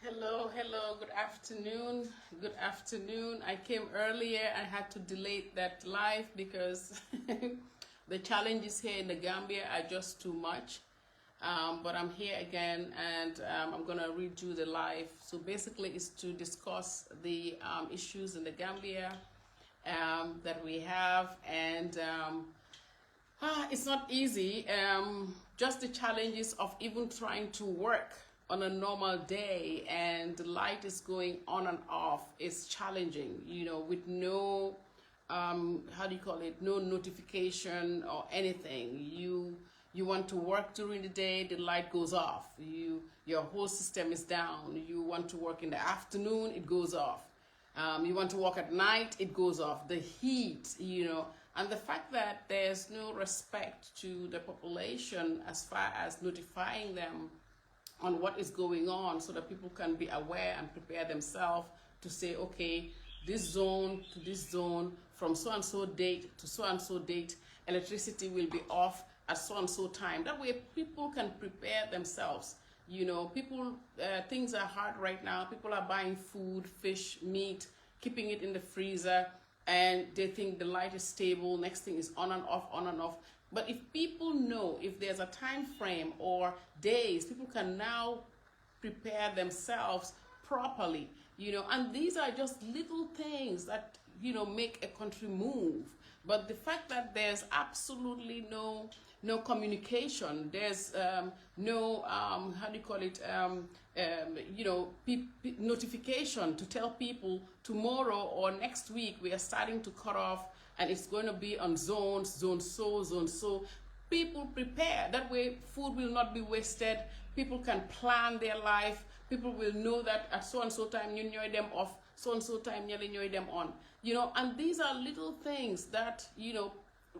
Hello, good afternoon. Good afternoon. I came earlier. I had to delay that live because the challenges here in the Gambia are just too much. But I'm here again and I'm going to redo the live. So basically, it's to discuss the issues in the Gambia that we have. And it's not easy. Just the challenges of even trying to work on a normal day and the light is going on and off is challenging, with no, how do you call it, no notification or anything. You want to work during the day, the light goes off. Your whole system is down. You want to work in the afternoon, it goes off. You want to work at night, it goes off. The heat, and the fact that there's no respect to the population as far as notifying them on what is going on so that people can be aware and prepare themselves to say, okay, this zone to this zone, from so and so date to so and so date, electricity will be off at so and so time. That way people can prepare themselves. Things are hard right now. People are buying food, fish, meat, keeping it in the freezer, and they think the light is stable. Next thing is on and off, on and off. But if people know, if there's a time frame or days, people can now prepare themselves properly, and these are just little things that, make a country move. But the fact that there's absolutely no communication, there's no, how do you call it, notification to tell people tomorrow or next week we are starting to cut off and it's going to be on zones, zone so. People prepare. That way food will not be wasted. People can plan their life. People will know that at so and so time you know them off, so and so time you know them on. And these are little things that,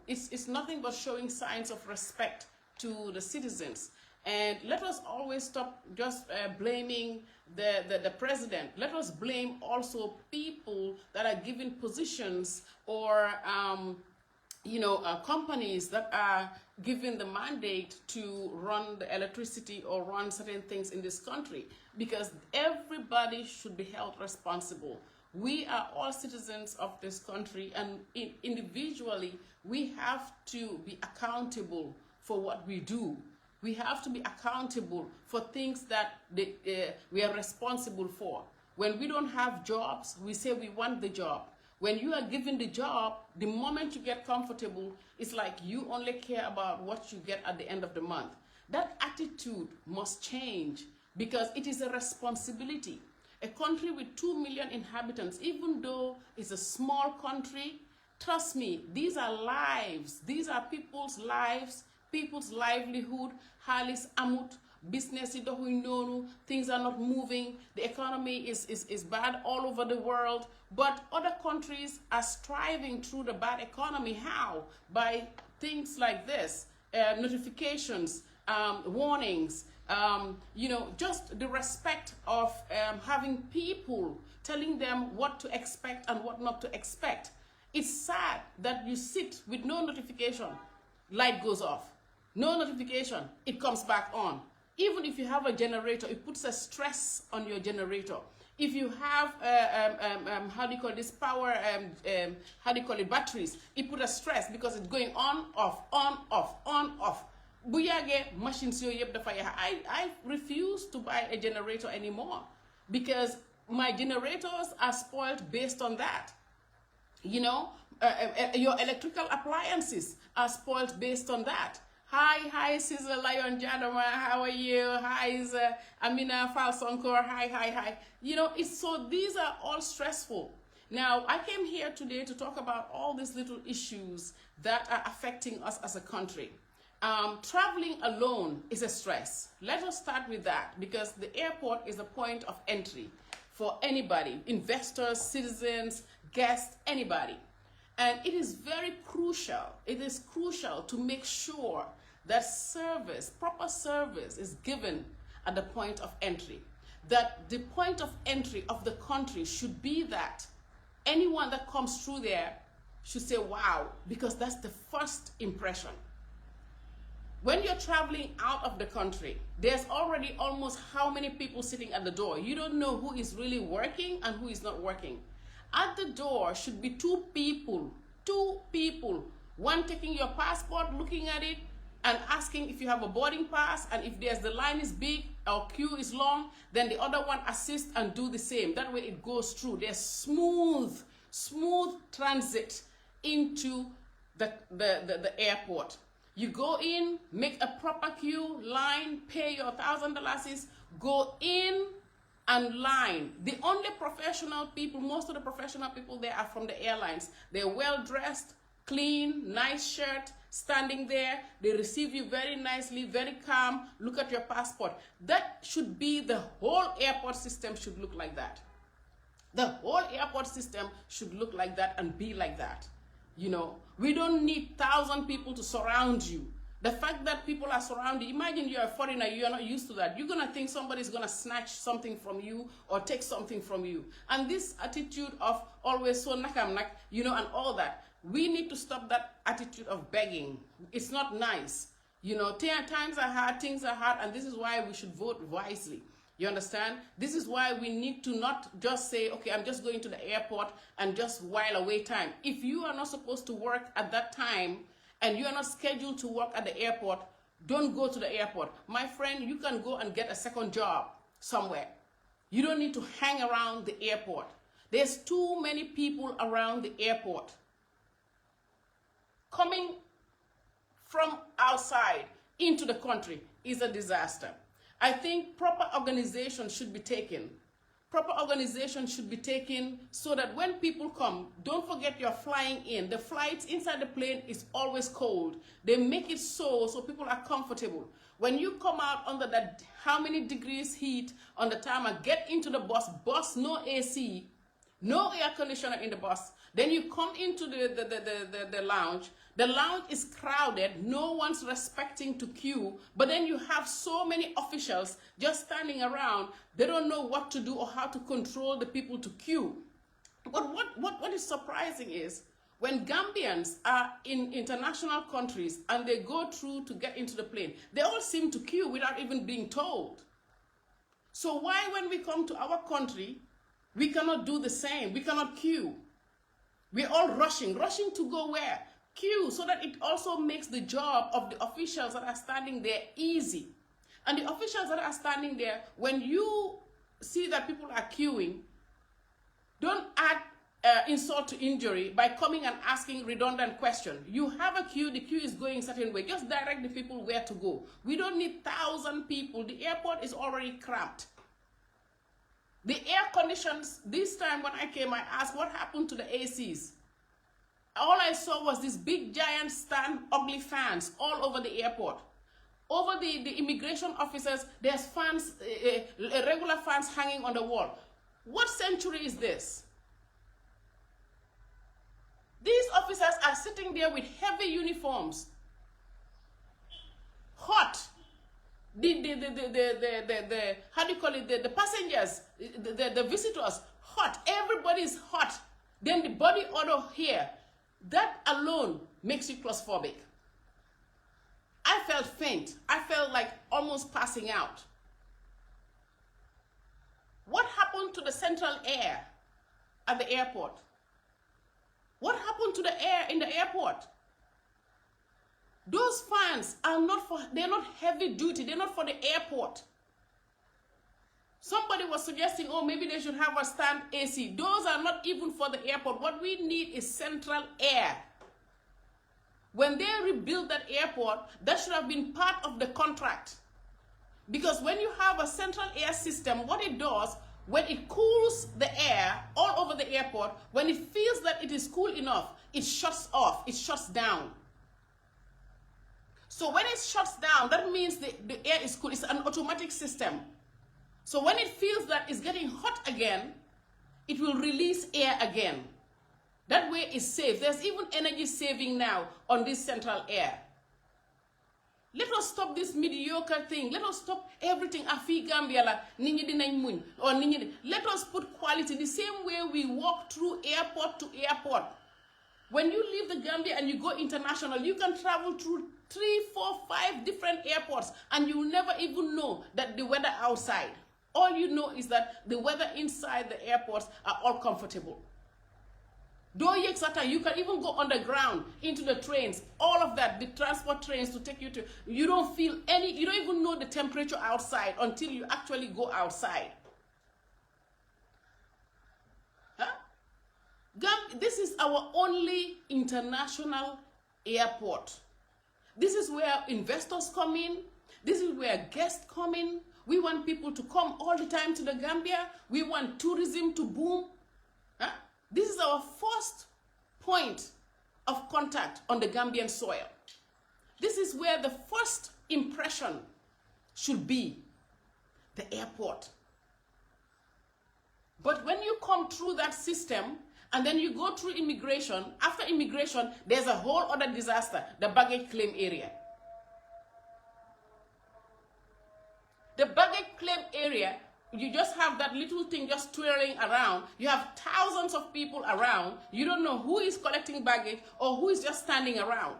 it's nothing but showing signs of respect to the citizens. And let us always stop just blaming the president. Let us blame also people that are given positions or companies that are given the mandate to run the electricity or run certain things in this country, because everybody should be held responsible. We are all citizens of this country, and individually we have to be accountable for what we do. We have to be accountable for things that we are responsible for. When we don't have jobs, we say we want the job. When you are given the job, the moment you get comfortable, it's like you only care about what you get at the end of the month. That attitude must change because it is a responsibility. A country with 2 million inhabitants, even though it's a small country, trust me, these are lives. These are people's lives, people's livelihood. Halis amut, business things are not moving. The economy is bad all over the world. But other countries are striving through the bad economy. How? By things like this, notifications, warnings, just the respect of having people telling them what to expect and what not to expect. It's sad that you sit with no notification, light goes off. No notification, it comes back on. Even if you have a generator, it puts a stress on your generator. If you have, batteries, it puts a stress because it's going on, off, on, off, on, off. Machines I refuse to buy a generator anymore because my generators are spoiled based on that. Your electrical appliances are spoiled based on that. Hi, Sister Lion Jadama, how are you? Hi, Amina Falsonkor, hi. These are all stressful. Now, I came here today to talk about all these little issues that are affecting us as a country. Traveling alone is a stress. Let us start with that because the airport is a point of entry for anybody, investors, citizens, guests, anybody. And it is very crucial. It is crucial to make sure that proper service is given at the point of entry. That the point of entry of the country should be that anyone that comes through there should say, wow, because that's the first impression. When you're traveling out of the country, there's already almost how many people sitting at the door. You don't know who is really working and who is not working. At the door should be two people, one taking your passport, looking at it, and asking if you have a boarding pass, and if the line is big or queue is long, then the other one assist and do the same. That way it goes through. There's smooth transit into the airport. You go in, make a proper queue, line, pay your $1,000, go in and line. The only professional people, most of the professional people there are from the airlines. They're well dressed, clean, nice shirt, standing there. They receive you very nicely, very calm, look at your passport. That should be the whole airport system should look like that. The whole airport system should look like that and be like that. You know, we don't need 1,000 people to surround you. The fact that people are surrounded, imagine you're a foreigner, you're not used to that. You're going to think somebody's going to snatch something from you or take something from you. And this attitude of always so nakam nak, you know, and all that. We need to stop that attitude of begging. It's not nice. You know, times are hard, things are hard, and this is why we should vote wisely. You understand? This is why we need to not just say, okay, I'm just going to the airport and just while away time. If you are not supposed to work at that time and you are not scheduled to work at the airport, don't go to the airport. My friend, you can go and get a second job somewhere. You don't need to hang around the airport. There's too many people around the airport. Coming from outside into the country is a disaster. I think proper organization should be taken. Proper organization should be taken so that when people come, don't forget you're flying in. The flights inside the plane is always cold. They make it so people are comfortable. When you come out under that how many degrees heat on the tarmac, get into the bus no AC, no air conditioner in the bus. Then you come into the lounge. The lounge is crowded. No one's respecting to queue. But then you have so many officials just standing around. They don't know what to do or how to control the people to queue. But what is surprising is when Gambians are in international countries and they go through to get into the plane, they all seem to queue without even being told. So why when we come to our country, we cannot do the same? We cannot queue. We're all rushing to go where? Queue, so that it also makes the job of the officials that are standing there easy. And the officials that are standing there, when you see that people are queuing, don't add insult to injury by coming and asking redundant questions. You have a queue, the queue is going a certain way. Just direct the people where to go. We don't need 1,000 people. The airport is already cramped. The air conditions, this time when I came, I asked what happened to the ACs. All I saw was these big, giant, ugly fans all over the airport. Over the immigration officers, there's fans, regular fans hanging on the wall. What century is this? These officers are sitting there with heavy uniforms. Hot. How do you call it? The passengers, the visitors, hot. Everybody's hot. Then the body odor here. That alone makes you claustrophobic. I felt faint. I felt like almost passing out. What happened to the central air at the airport? What happened to the air in the airport? Those fans are they're not heavy duty. They're not for the airport. Somebody was suggesting, oh, maybe they should have a stand AC. Those are not even for the airport. What we need is central air. When they rebuild that airport, that should have been part of the contract. Because when you have a central air system, what it does, when it cools the air all over the airport, when it feels that it is cool enough, it shuts off, it shuts down. So when it shuts down, that means the air is cool. It's an automatic system. So when it feels that it's getting hot again, it will release air again. That way it's safe. There's even energy saving now on this central air. Let us stop this mediocre thing. Let us stop everything. Afi Gambia la ninyi dinañ muñ or ninyi. Let us put quality the same way we walk through airport to airport. When you leave the Gambia and you go international, you can travel through 3, 4, 5 different airports, and you never even know that the weather outside. All you know is that the weather inside the airports are all comfortable. Though you can even go underground into the trains, all of that, the transport trains to take you to, you don't feel you don't even know the temperature outside until you actually go outside. Huh? This is our only international airport. This is where investors come in. This is where guests come in. We want people to come all the time to the Gambia. We want tourism to boom. Huh? This is our first point of contact on the Gambian soil. This is where the first impression should be, the airport. But when you come through that system, and then you go through immigration, after immigration, there's a whole other disaster, the baggage claim area. The baggage claim area, you just have that little thing just twirling around. You have thousands of people around. You don't know who is collecting baggage or who is just standing around.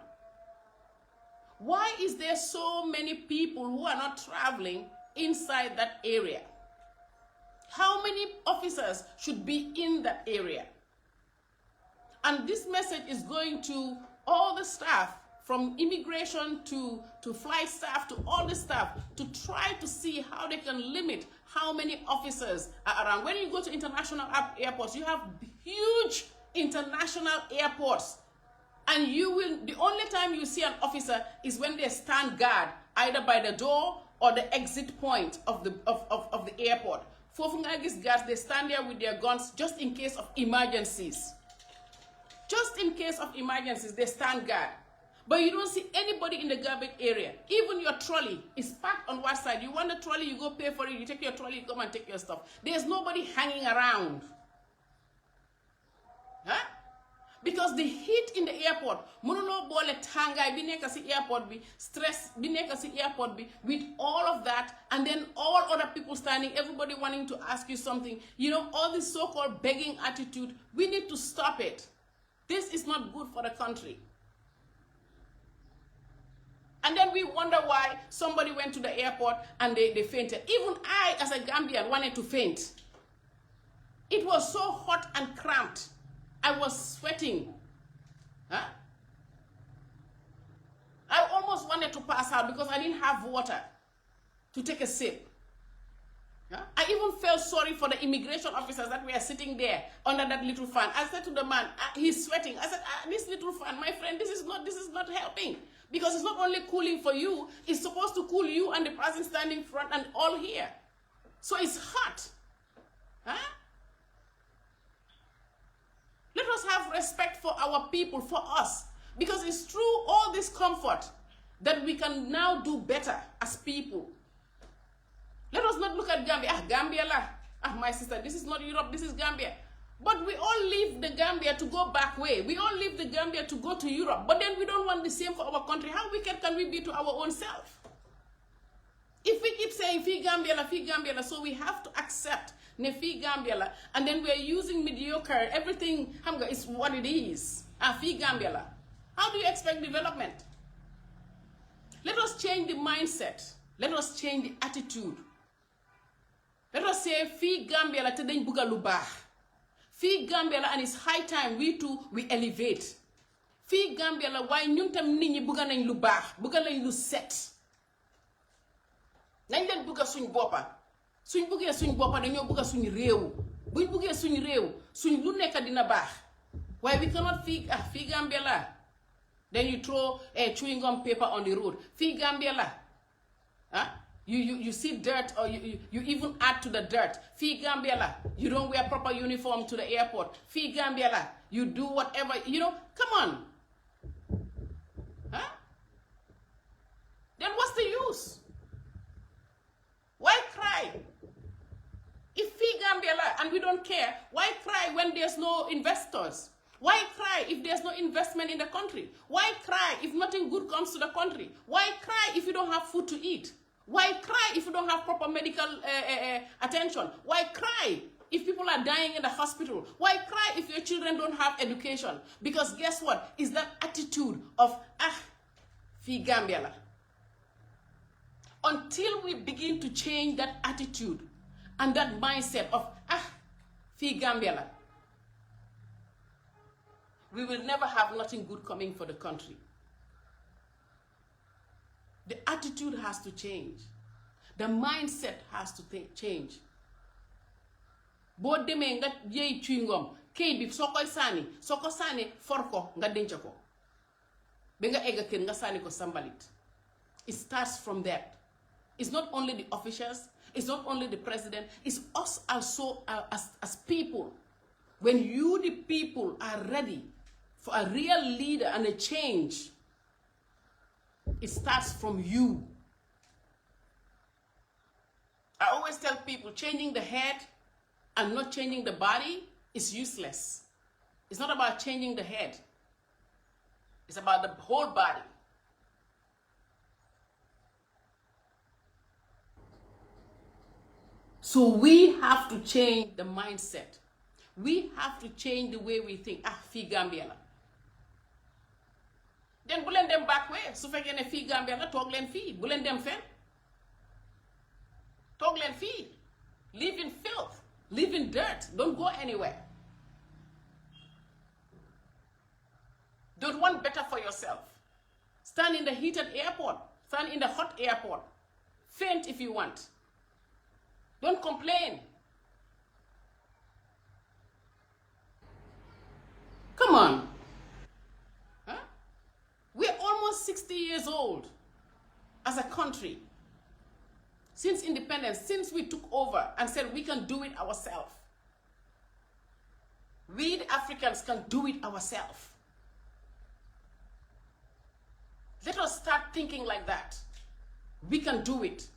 Why is there so many people who are not traveling inside that area? How many officers should be in that area? And this message is going to all the staff, from immigration to flight staff, to all the staff, to try to see how they can limit how many officers are around. When you go to international airports, you have huge international airports. And the only time you see an officer is when they stand guard, either by the door or the exit point of the airport. Fofungagis guards, they stand there with their guns just in case of emergencies. Just in case of emergencies, they stand guard. But you don't see anybody in the garbage area. Even your trolley is parked on one side. You want the trolley, you go pay for it, you take your trolley, you come and take your stuff. There's nobody hanging around. Huh? Because the heat in the airport, monono bole tangay bineka si airport bi, stress bineka si airport bi, with all of that, and then all other people standing, everybody wanting to ask you something. You know, all this so-called begging attitude, we need to stop it. This is not good for the country. And then we wonder why somebody went to the airport and they fainted. Even I, as a Gambian, wanted to faint. It was so hot and cramped. I was sweating. Huh? I almost wanted to pass out because I didn't have water to take a sip. Huh? I even felt sorry for the immigration officers that were sitting there under that little fan. I said to the man, he's sweating. I said, this little fan, my friend, this is not helping. Because it's not only cooling for you, it's supposed to cool you and the person standing front and all here. So it's hot. Huh? Let us have respect for our people, for us. Because it's through all this comfort that we can now do better as people. Let us not look at Gambia. Gambia la. My sister, this is not Europe, this is Gambia. But we all leave the Gambia to go back way. We all leave the Gambia to go to Europe. But then we don't want the same for our country. How wicked can we be to our own self? If we keep saying fi Gambia la, so we have to accept ne fi Gambia la, and then we're using mediocre, everything is what it is. Fi Gambia la. How do you expect development? Let us change the mindset. Let us change the attitude. Let us say fi Gambia la te dañ buga lu baax. Fi Gambia la, and it's high time we too we elevate. Fi Gambia la, why ñun tam nit ñi buga nañ lu baax, buga nañ lu set. Nañ leen buga suñ boppa. Suñ buggee suñ boppa dañoo buga suñ réew. Buñ buggee suñ réew, suñ lu nekk dina baax. Why we cannot fi Gambia la. Then you throw a chewing gum paper on the road. Fi Gambia la. Huh? You see dirt, or you even add to the dirt. Fi Gambia la. You don't wear proper uniform to the airport. Fi Gambia la. You do whatever, come on. Huh? Then what's the use? Why cry? If Fi Gambia la and we don't care, why cry when there's no investors? Why cry if there's no investment in the country? Why cry if nothing good comes to the country? Why cry if you don't have food to eat? Why cry if you don't have proper medical attention? Why cry if people are dying in the hospital? Why cry if your children don't have education? Because guess what? It's that attitude of, Fi Gambia la. Until we begin to change that attitude and that mindset of, fi Gambia la, we will never have nothing good coming for the country. The attitude has to change. The mindset has to change. Bo demee nga yey chewing-gum kay bi soo ko sànni for ko nga denc ko ba nga egg kër nga sànni ko sambalit. It starts from that. It's not only the officials, it's not only the president, it's us also as people. When you, the people, are ready for a real leader and a change, it starts from you. I always tell people, changing the head and not changing the body is useless. It's not about changing the head. It's about the whole body. So we have to change the mindset. We have to change the way we think. Fi Gambia la. Then bu leen dem back way. Su fekkee ne fi Gambia la, toog leen fii. Bu leen dem fen. Toog leen fii. Live in filth. Live in dirt. Don't go anywhere. Don't want better for yourself. Stand in the heated airport. Stand in the hot airport. Faint if you want. Don't complain. Come on. Huh? We're almost 60 years old as a country. Since independence, since we took over and said we can do it ourselves. We, the Africans, can do it ourselves. Let us start thinking like that. We can do it.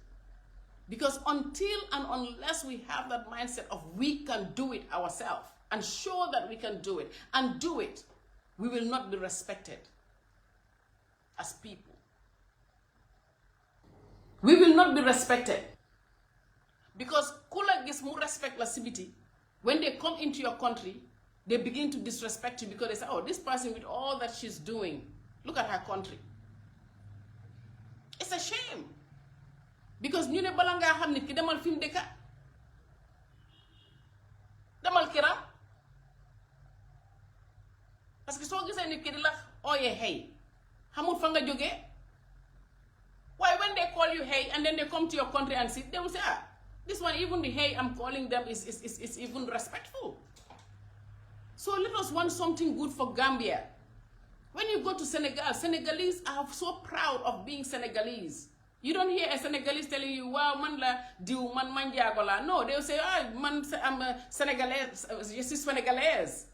Because until and unless we have that mindset of we can do it ourselves and show that we can do it and do it, we will not be respected as people. We will not be respected. Because kula gis mu respect la sibiti, when they come into your country, they begin to disrespect you because they say, oh, this person with all that she's doing, look at her country. It's a shame. Because ñu ne bala nga xam nit ki demal fi mu dëkka demal këram parce que soo gisee nit ki di la ooyee hey xamul fa nga jógee waaye when they call you hey and then they come to your country and sit, they will say, this one, even the hey I'm calling them is even respectful. So let us want something good for Gambia. When you go to Senegal, Senegalese are so proud of being Senegalese. You don't hear a Senegalese telling you, wow, man la diw man manjaago la. No, they'll say, man, I'm a Senegalese, je suis Senegalese.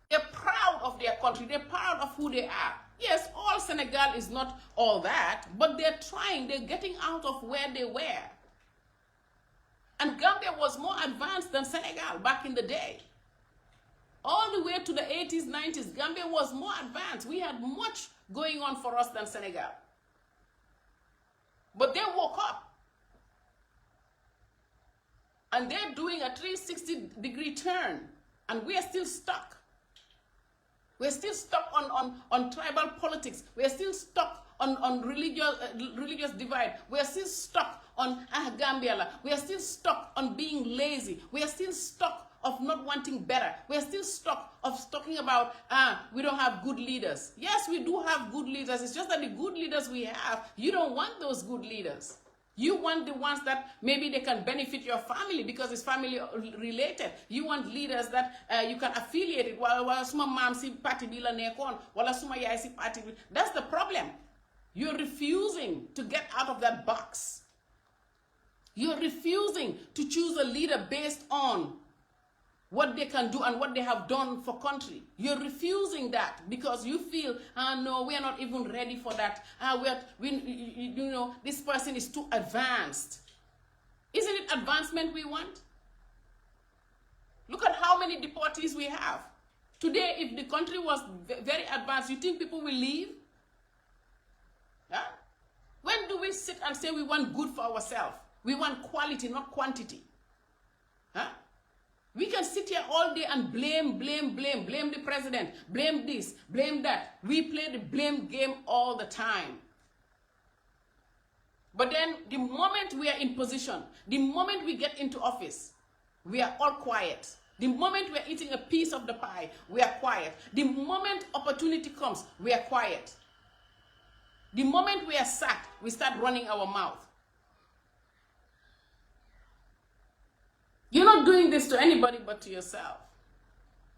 They're proud of their country. They're proud of who they are. Yes, all Senegal is not all that, but they're trying. They're getting out of where they were. And Gambia was more advanced than Senegal back in the day. All the way to the 80s, 90s, Gambia was more advanced. We had much going on for us than Senegal. But they woke up. And they're doing a 360-degree turn. And we are still stuck. We're still stuck on tribal politics. We're still stuck on religious divide. We're still stuck on Gambia. We are still stuck on being lazy. We are still stuck of not wanting better. We're still stuck of talking about, we don't have good leaders. Yes, we do have good leaders. It's just that the good leaders we have, you don't want those good leaders. You want the ones that maybe they can benefit your family because it's family related. You want leaders that you can affiliate it. Wala suma mom si party bila nekon, wala suma yai si party. That's the problem. You're refusing to get out of that box. You're refusing to choose a leader based on what they can do and what they have done for country. You're refusing that because you feel, no, we are not even ready for that. This person is too advanced. Isn't it advancement we want? Look at how many deportees we have. Today, if the country was very advanced, you think people will leave? Huh? When do we sit and say we want good for ourselves? We want quality, not quantity. Huh? We can sit here all day and blame the president, blame this, blame that. We play the blame game all the time. But then the moment we are in position, the moment we get into office, we are all quiet. The moment we are eating a piece of the pie, we are quiet. The moment opportunity comes, we are quiet. The moment we are sacked, we start running our mouth. You're not doing this to anybody but to yourself.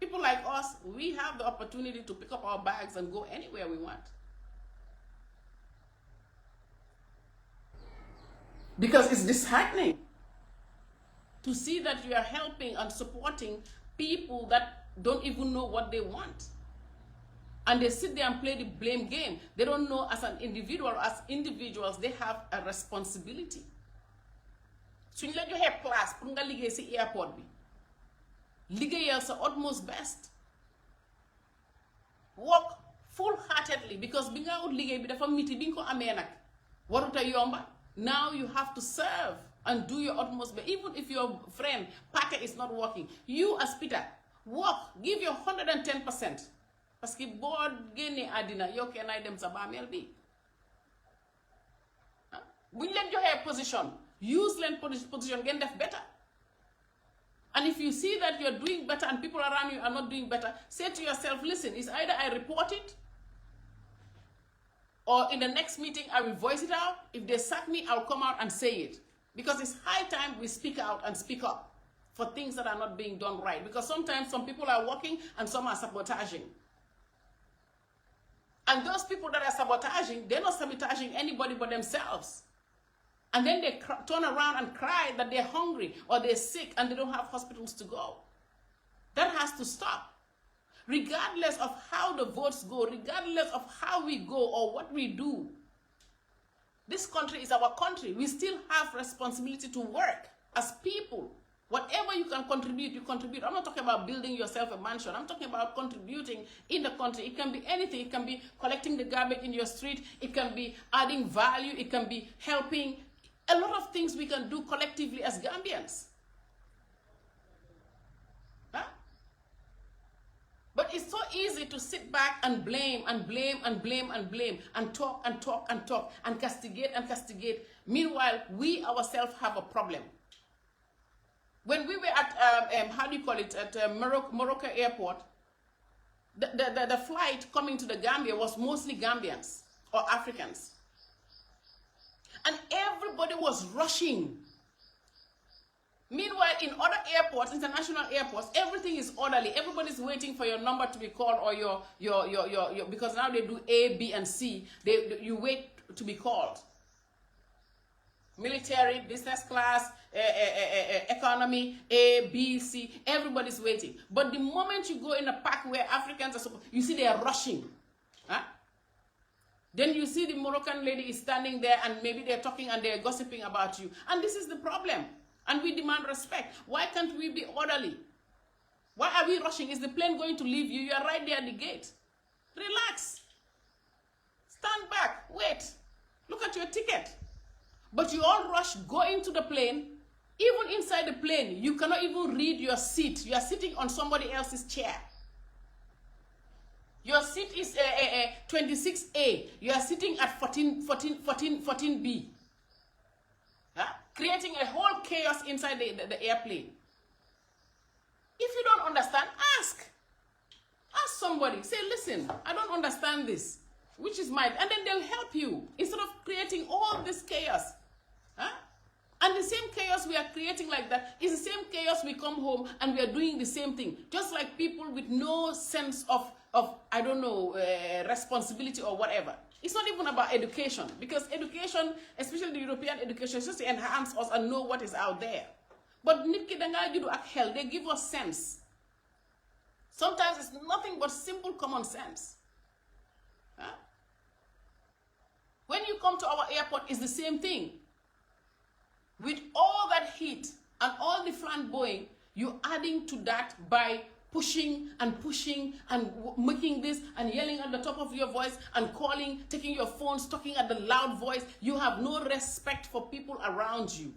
People like us, we have the opportunity to pick up our bags and go anywhere we want. Because it's disheartening to see that you are helping and supporting people that don't even know what they want. And they sit there and play the blame game. They don't know as an individual, as individuals, they have a responsibility. Suñ la joxe place pour nga liggéey ci airport bi liggéeyal sa utmost best, work full-heartedly, because bi nga ut liggéey bi dafa miti bi nga ko amee nag waruta yomba. Now you have to serve and do your utmost best. Even if your friend Parker is not working, you as Peter work, give your 110%. Parce que boo génnee àddina yow kenn ay dem sa baameel bi. Buñ leen joxee position, use leen position ngeen def better. And if you see that you're doing better and people around you are not doing better, say to yourself, listen, it's either I report it, or in the next meeting I will voice it out. If they sack me, I'll come out and say it. Because it's high time we speak out and speak up for things that are not being done right. Because sometimes some people are working and some are sabotaging. And those people that are sabotaging, they're not sabotaging anybody but themselves. And then they turn around and cry that they're hungry or they're sick and they don't have hospitals to go. That has to stop. Regardless of how the votes go, regardless of how we go or what we do, this country is our country. We still have responsibility to work as people. Whatever you can contribute, you contribute. I'm not talking about building yourself a mansion. I'm talking about contributing in the country. It can be anything. It can be collecting the garbage in your street. It can be adding value. It can be helping. A lot of things we can do collectively as Gambians. Huh? But it's so easy to sit back and blame and blame and blame and blame and talk and talk and talk and castigate and castigate. Meanwhile, we ourselves have a problem. When we were at, how do you call it, at Morocco airport, the flight coming to the Gambia was mostly Gambians or Africans. And everybody was rushing. Meanwhile, in other airports, international airports, everything is orderly. Everybody's waiting for your number to be called or your because now they do A, B, and C. You wait to be called. Military, business class, economy, A, B, C, everybody's waiting. But the moment you go in a park where Africans are supposed, you see they are rushing. Huh? Then you see the Moroccan lady is standing there and maybe they're talking and they're gossiping about you. And this is the problem. And we demand respect. Why can't we be orderly? Why are we rushing? Is the plane going to leave you? You are right there at the gate. Relax. Stand back. Wait. Look at your ticket. But you all rush, go into the plane. Even inside the plane, you cannot even read your seat. You are sitting on somebody else's chair. Your seat is 26A. You are sitting at 14B. Huh? Creating a whole chaos inside the airplane. If you don't understand, ask. Ask somebody. Say, listen, I don't understand this. Which is mine. And then they'll help you. Instead of creating all this chaos. Huh? And the same chaos we are creating like that is the same chaos we come home and we are doing the same thing. Just like people with no sense of I don't know, responsibility or whatever. It's not even about education. Because education, especially the European education, is just to enhance us and know what is out there. But they give us sense. Sometimes it's nothing but simple common sense. Huh? When you come to our airport, it's the same thing. With all that heat and all the flamboyant, you're adding to that by pushing and making this and yelling at the top of your voice and calling, taking your phones, talking at the loud voice. You have no respect for people around you.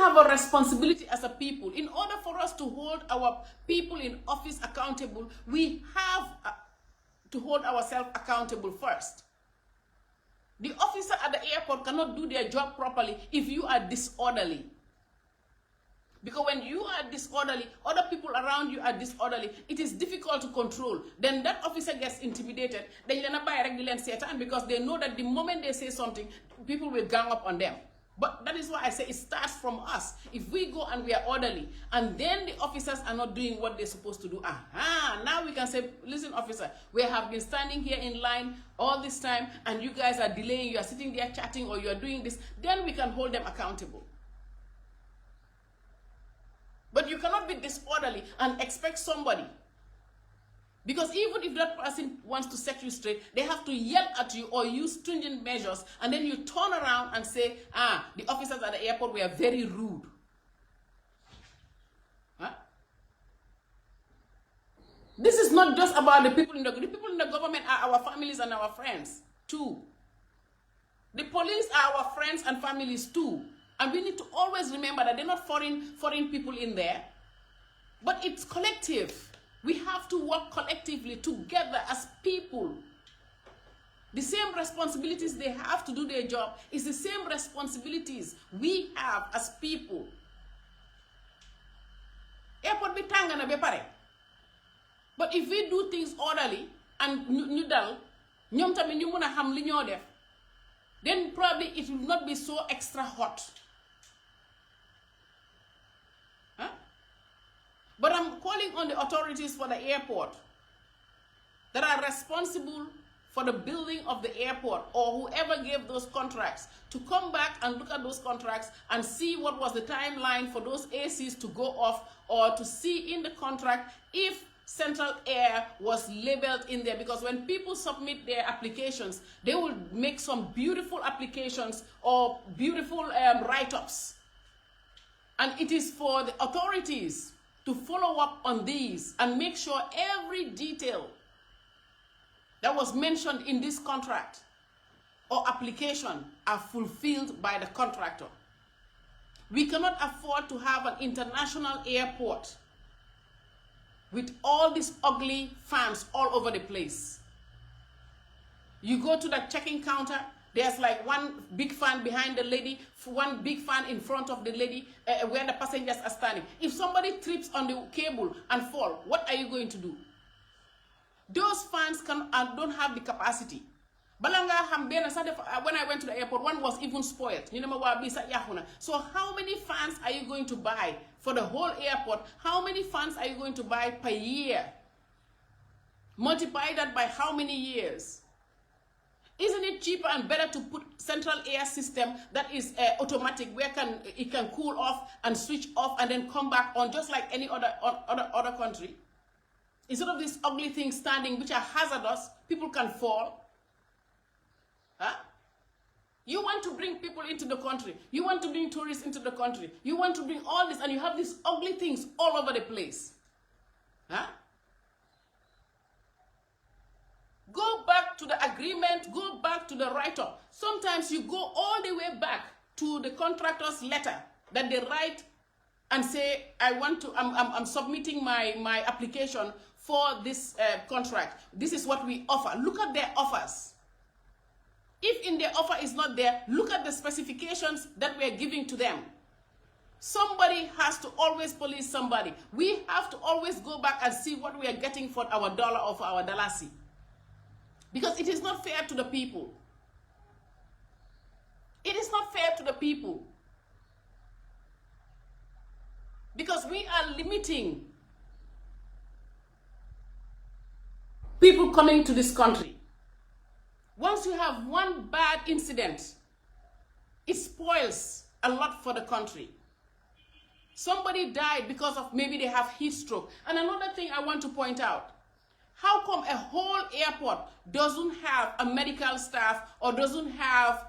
have a responsibility as a people. In order for us to hold our people in office accountable, we have to hold ourselves accountable first. The officer at the airport cannot do their job properly if you are disorderly. Because when you are disorderly, other people around you are disorderly, it is difficult to control. Then that officer gets intimidated. They because they know that the moment they say something, people will gang up on them. But that is why I say it starts from us. If we go and we are orderly, and then the officers are not doing what they're supposed to do, now we can say, listen, officer, we have been standing here in line all this time, and you guys are delaying, you are sitting there chatting, or you are doing this, then we can hold them accountable. But you cannot be disorderly and expect somebody. Because even if that person wants to set you straight, they have to yell at you or use stringent measures, and then you turn around and say, the officers at the airport were very rude. Huh? This is not just about the people in the government are our families and our friends too. The police are our friends and families too. And we need to always remember that they're not foreign people in there, but it's collective. We have to work collectively together as people. The same responsibilities they have to do their job is the same responsibilities we have as people. Airport be tangana be pare. But if we do things orderly and ñu dal, ñom tamit ñu mëna xam li ñoo def, then probably it will not be so extra hot. But I'm calling on the authorities for the airport that are responsible for the building of the airport, or whoever gave those contracts, to come back and look at those contracts and see what was the timeline for those ACs to go off, or to see in the contract if Central Air was labeled in there. Because when people submit their applications, they will make some beautiful applications or beautiful write-ups. And it is for the authorities to follow up on these and make sure every detail that was mentioned in this contract or application are fulfilled by the contractor. We cannot afford to have an international airport with all these ugly fans all over the place. You go to the check-in counter, there's like one big fan behind the lady, one big fan in front of the lady where the passengers are standing. If somebody trips on the cable and fall, what are you going to do? Those fans don't have the capacity. When I went to the airport, one was even spoiled. So how many fans are you going to buy for the whole airport? How many fans are you going to buy per year? Multiply that by how many years? Isn't it cheaper and better to put central air system that is automatic, where it can cool off and switch off and then come back on, just like any other country? Instead of these ugly things standing, which are hazardous, people can fall. Huh? You want to bring people into the country. You want to bring tourists into the country. You want to bring all this, and you have these ugly things all over the place. Huh? Go back to the agreement, go back to the write-up. Sometimes you go all the way back to the contractor's letter that they write and say, I'm submitting my application for this contract. This is what we offer. Look at their offers. If in their offer is not there, look at the specifications that we are giving to them. Somebody has to always police somebody. We have to always go back and see what we are getting for our dollar or for our dalasi. Because it is not fair to the people. It is not fair to the people. Because we are limiting people coming to this country. Once you have one bad incident, it spoils a lot for the country. Somebody died because of maybe they have heat stroke. And another thing I want to point out, how come a whole airport doesn't have a medical staff or doesn't have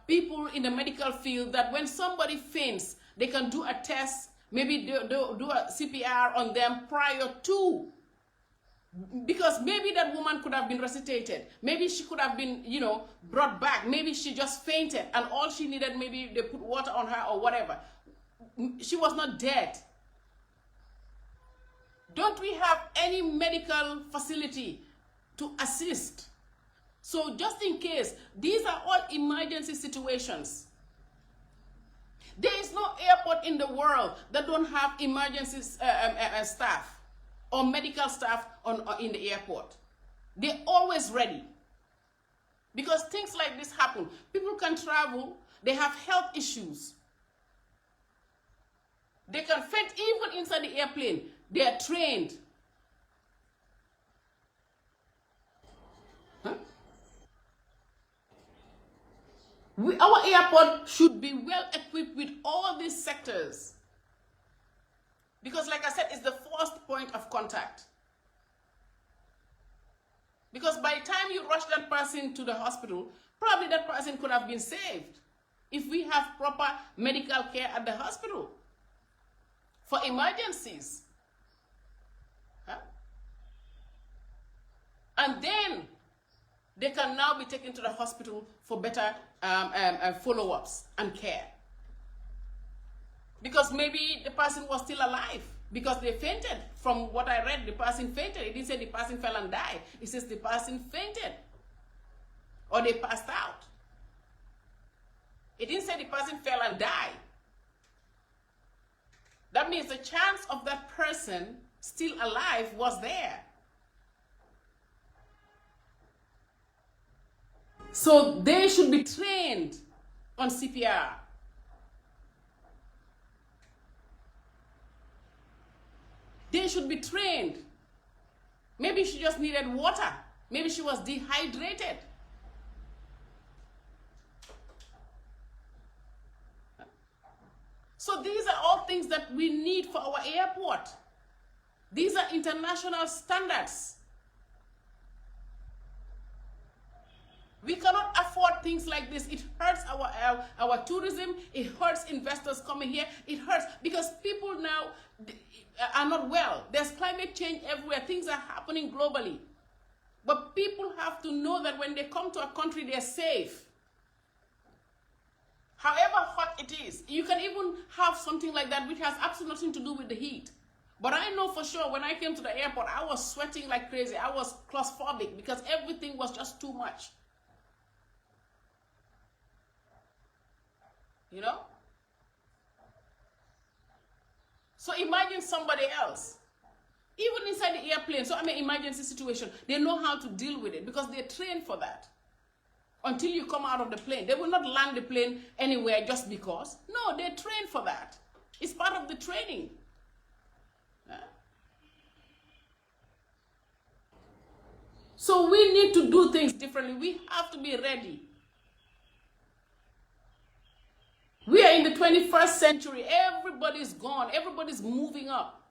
people in the medical field that when somebody faints, they can do a test, maybe do a CPR on them prior to? Because maybe that woman could have been resuscitated. Maybe she could have been, brought back. Maybe she just fainted and all she needed, maybe they put water on her or whatever. she was not dead. Don't we have any medical facility to assist? So just in case, these are all emergency situations. There is no airport in the world that don't have emergency staff or medical staff in the airport. They're always ready. Because things like this happen. People can travel, they have health issues. They can faint even inside the airplane. They are trained. Huh? Our airport should be well equipped with all these sectors. Because like I said, it's the first point of contact. Because by the time you rush that person to the hospital, probably that person could have been saved if we have proper medical care at the hospital for emergencies. Huh? And then they can now be taken to the hospital for better follow-ups and care. Because maybe the person was still alive because they fainted. From what I read, the person fainted. It didn't say the person fell and died. It says the person fainted or they passed out. It didn't say the person fell and died. That means the chance of that person still alive was there. So they should be trained on CPR. They should be trained. Maybe she just needed water. Maybe she was dehydrated. So these are all things that we need for our airport. These are international standards. We cannot afford things like this. It hurts our tourism. It hurts investors coming here. It hurts because people now are not well. There's climate change everywhere. Things are happening globally. But people have to know that when they come to a country, they're safe. However hot it is, you can even have something like that which has absolutely nothing to do with the heat. But I know for sure when I came to the airport, I was sweating like crazy. I was claustrophobic because everything was just too much. You know? So imagine somebody else, even inside the airplane. So I mean, emergency situation, they know how to deal with it because they're trained for that. Until you come out of the plane, they will not land the plane anywhere just because. No, they're trained for that. It's part of the training. So we need to do things differently. We have to be ready. We are in the 21st century. Everybody's gone. Everybody's moving up.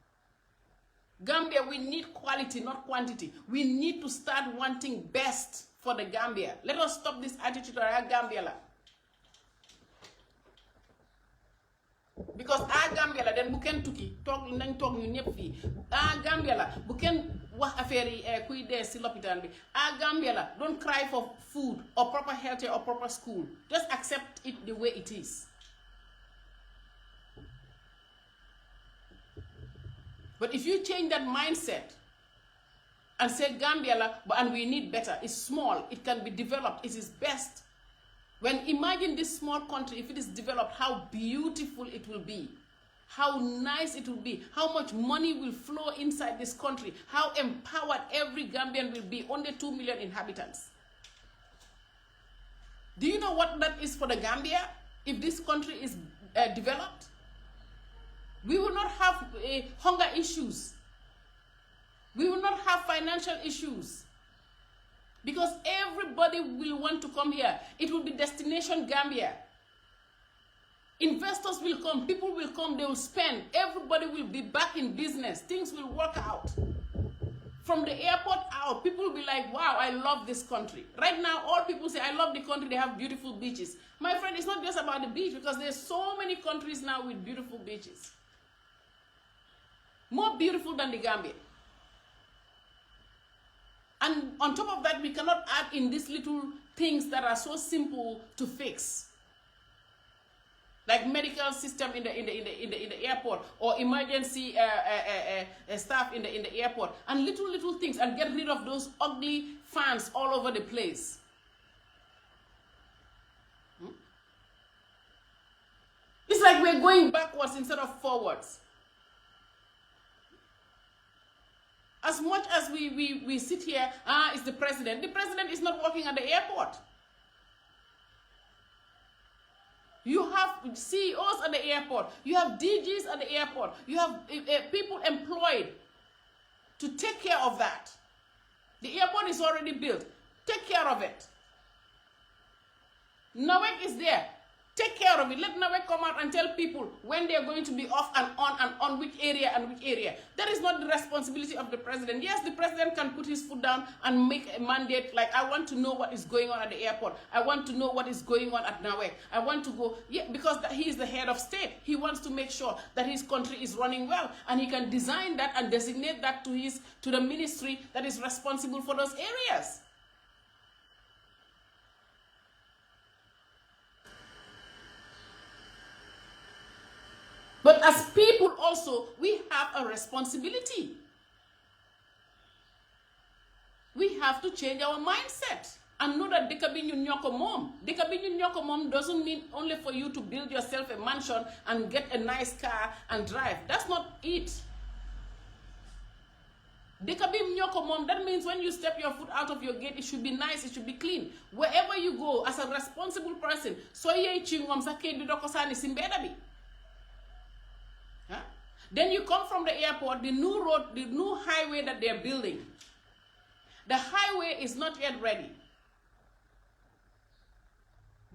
Gambia, we need quality, not quantity. We need to start wanting best for the Gambia. Let us stop this attitude of our Gambia. Because our Gambia, then buken tuki, talk nang talk ñu ñep fi. Our Gambia, buken wax affaire yi kuy dé ci l'hôpital bi. Our Gambia, don't cry for food or proper health or proper school. Just accept it the way it is. But if you change that mindset and say Gambia, and we need better, it's small, it can be developed, it is best. When imagine this small country, if it is developed, how beautiful it will be, how nice it will be, how much money will flow inside this country, how empowered every Gambian will be, only 2 million inhabitants. Do you know what that is for the Gambia if this country is developed? We will not have hunger issues. We will not have financial issues. Because everybody will want to come here. It will be destination Gambia. Investors will come, people will come, they will spend. Everybody will be back in business. Things will work out. From the airport out, people will be like, wow, I love this country. Right now, all people say, I love the country, they have beautiful beaches. My friend, it's not just about the beach because there's so many countries now with beautiful beaches. More beautiful than the Gambia. And on top of that, we cannot add in these little things that are so simple to fix. like medical system in the airport, or emergency staff in the airport, and little things, and get rid of those ugly fans all over the place. It's like we're going backwards instead of forwards. As much as we sit here, it's the president. The president is not working at the airport. You have CEOs at the airport. You have DGs at the airport. You have people employed to take care of that. The airport is already built. Take care of it. NAWEC is there. Take care of it. Let NAWEC come out and tell people when they are going to be off and on which area and which area. That is not the responsibility of the president. Yes, the president can put his foot down and make a mandate, like, I want to know what is going on at the airport. I want to know what is going on at NAWEC. I want to go, yeah, because he is the head of state. He wants to make sure that his country is running well, and he can design that and designate that to the ministry that is responsible for those areas. But as people also, we have a responsibility. We have to change our mindset and know that Dekabinyu Nyoko Mom. Dekabinyu Nyoko Mom doesn't mean only for you to build yourself a mansion and get a nice car and drive. That's not it. Dekabim Nyoko Mom, that means when you step your foot out of your gate, it should be nice, it should be clean. Wherever you go, as a responsible person, so ye chingom sa ke dudokosani simbedabi. Then you come from the airport, the new road, the new highway that they're building. The highway is not yet ready.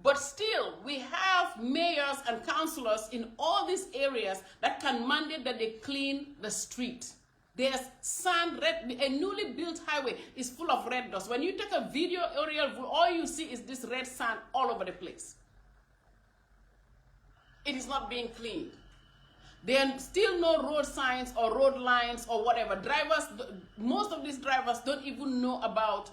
But still, we have mayors and councillors in all these areas that can mandate that they clean the street. There's sand, a newly built highway is full of red dust. When you take a video aerial, all you see is this red sand all over the place. It is not being cleaned. There are still no road signs or road lines or whatever. Drivers, most of these drivers don't even know about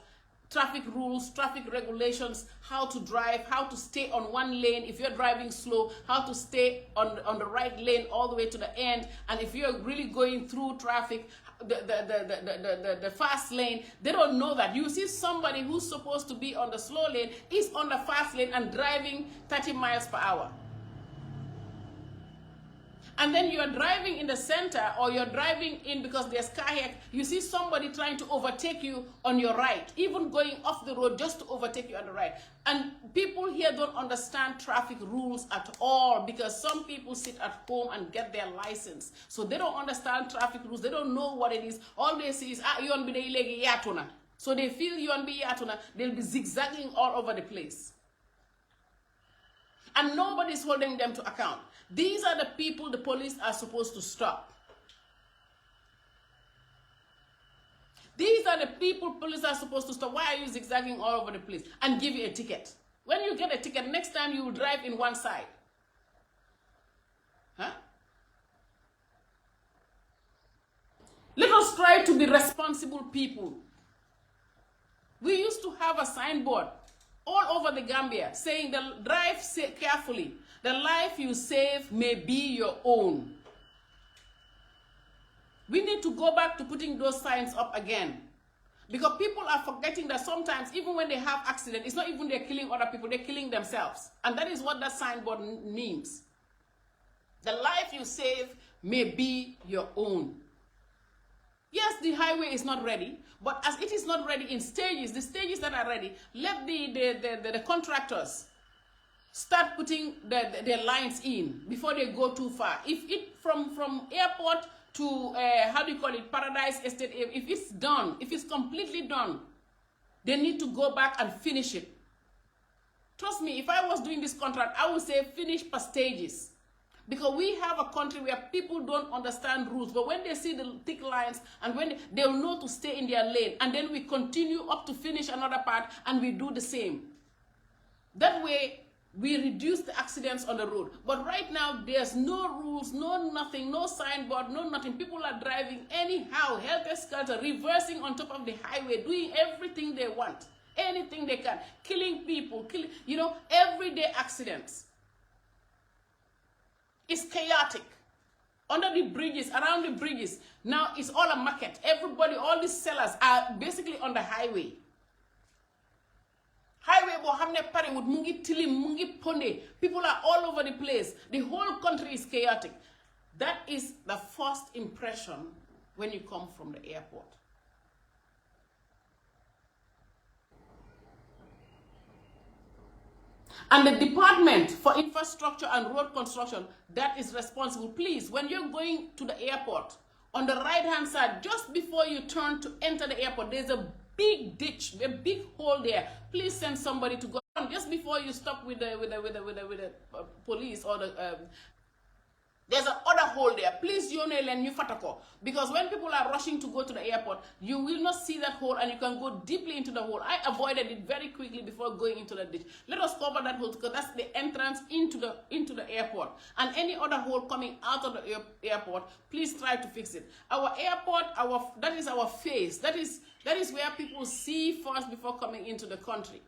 traffic rules, traffic regulations, how to drive, how to stay on one lane if you're driving slow, how to stay on the right lane all the way to the end. And if you're really going through traffic, the fast lane, they don't know that. You see somebody who's supposed to be on the slow lane is on the fast lane and driving 30 miles per hour. And then you're driving in the center, or you're driving in because there's kayak, you see somebody trying to overtake you on your right, even going off the road just to overtake you on the right. And people here don't understand traffic rules at all, because some people sit at home and get their license. So they don't understand traffic rules. They don't know what it is. All they see is, you want to be the yatuna. So they feel you want to be yatuna. They'll be zigzagging all over the place. And nobody's holding them to account. These are the people the police are supposed to stop. These are the people police are supposed to stop. Why are you zigzagging all over the place? And give you a ticket. When you get a ticket, next time you will drive in one side. Huh? Let us try to be responsible people. We used to have a signboard all over the Gambia saying, drive carefully. The life you save may be your own. We need to go back to putting those signs up again. Because people are forgetting that sometimes, even when they have accidents, it's not even they're killing other people, they're killing themselves. And that is what that signboard means. The life you save may be your own. Yes, the highway is not ready, but as it is not ready in stages, the stages that are ready, let the contractors start putting their lines in before they go too far. If it from airport to how do you call it, Paradise Estate, if it's done, if it's completely done, they need to go back and finish it. Trust me, if I was doing this contract, I would say finish per stages. Because we have a country where people don't understand rules, but when they see the thick lines and when they'll know to stay in their lane, and then we continue up to finish another part and we do the same. That way, we reduce the accidents on the road. But right now, there's no rules, no nothing, no signboard, no nothing. People are driving anyhow, helter-skelter, reversing on top of the highway, doing everything they want, anything they can, killing people, everyday accidents. It's chaotic. Under the bridges, around the bridges, now it's all a market. Everybody, all these sellers are basically on the highway. Highway bo hamne pare with mungi tilim, mungi ponde. People are all over the place. The whole country is chaotic. That is the first impression when you come from the airport. And the Department for Infrastructure and Road Construction that is responsible, please, when you're going to the airport, on the right-hand side, just before you turn to enter the airport, there's a big ditch, a big hole there. Please send somebody to go on just before you stop with the police or the there's another hole there. Please, because when people are rushing to go to the airport, you will not see that hole and you can go deeply into the hole. I avoided it very quickly before going into the ditch. Let us cover that hole because that's the entrance into the airport. And any other hole coming out of the airport, please try to fix it. Our airport, that is our face. That is where people see first before coming into the country.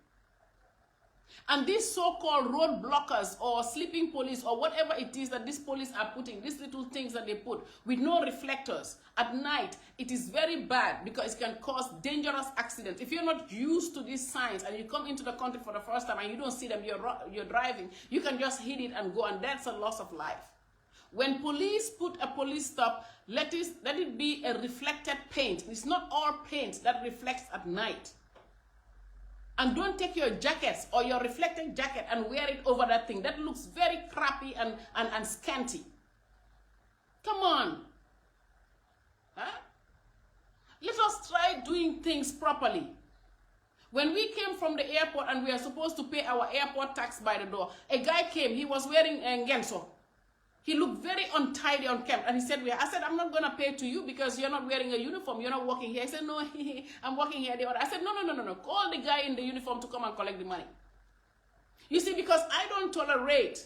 And these so-called road blockers or sleeping police or whatever it is that these police are putting, these little things that they put with no reflectors at night, it is very bad because it can cause dangerous accidents. If you're not used to these signs and you come into the country for the first time and you don't see them, you're driving, you can just hit it and go, and that's a loss of life. When police put a police stop, let it be a reflected paint. It's not all paint that reflects at night. And don't take your jackets or your reflecting jacket and wear it over that thing. That looks very crappy and scanty. Come on. Huh? Let us try doing things properly. When we came from the airport and we are supposed to pay our airport tax by the door, a guy came, he was wearing a ngenso. He looked very untidy, unkempt, and he said, I said, I'm not going to pay to you because you're not wearing a uniform. You're not working here. He said, no, I'm working here. I said, no. Call the guy in the uniform to come and collect the money. You see, because I don't tolerate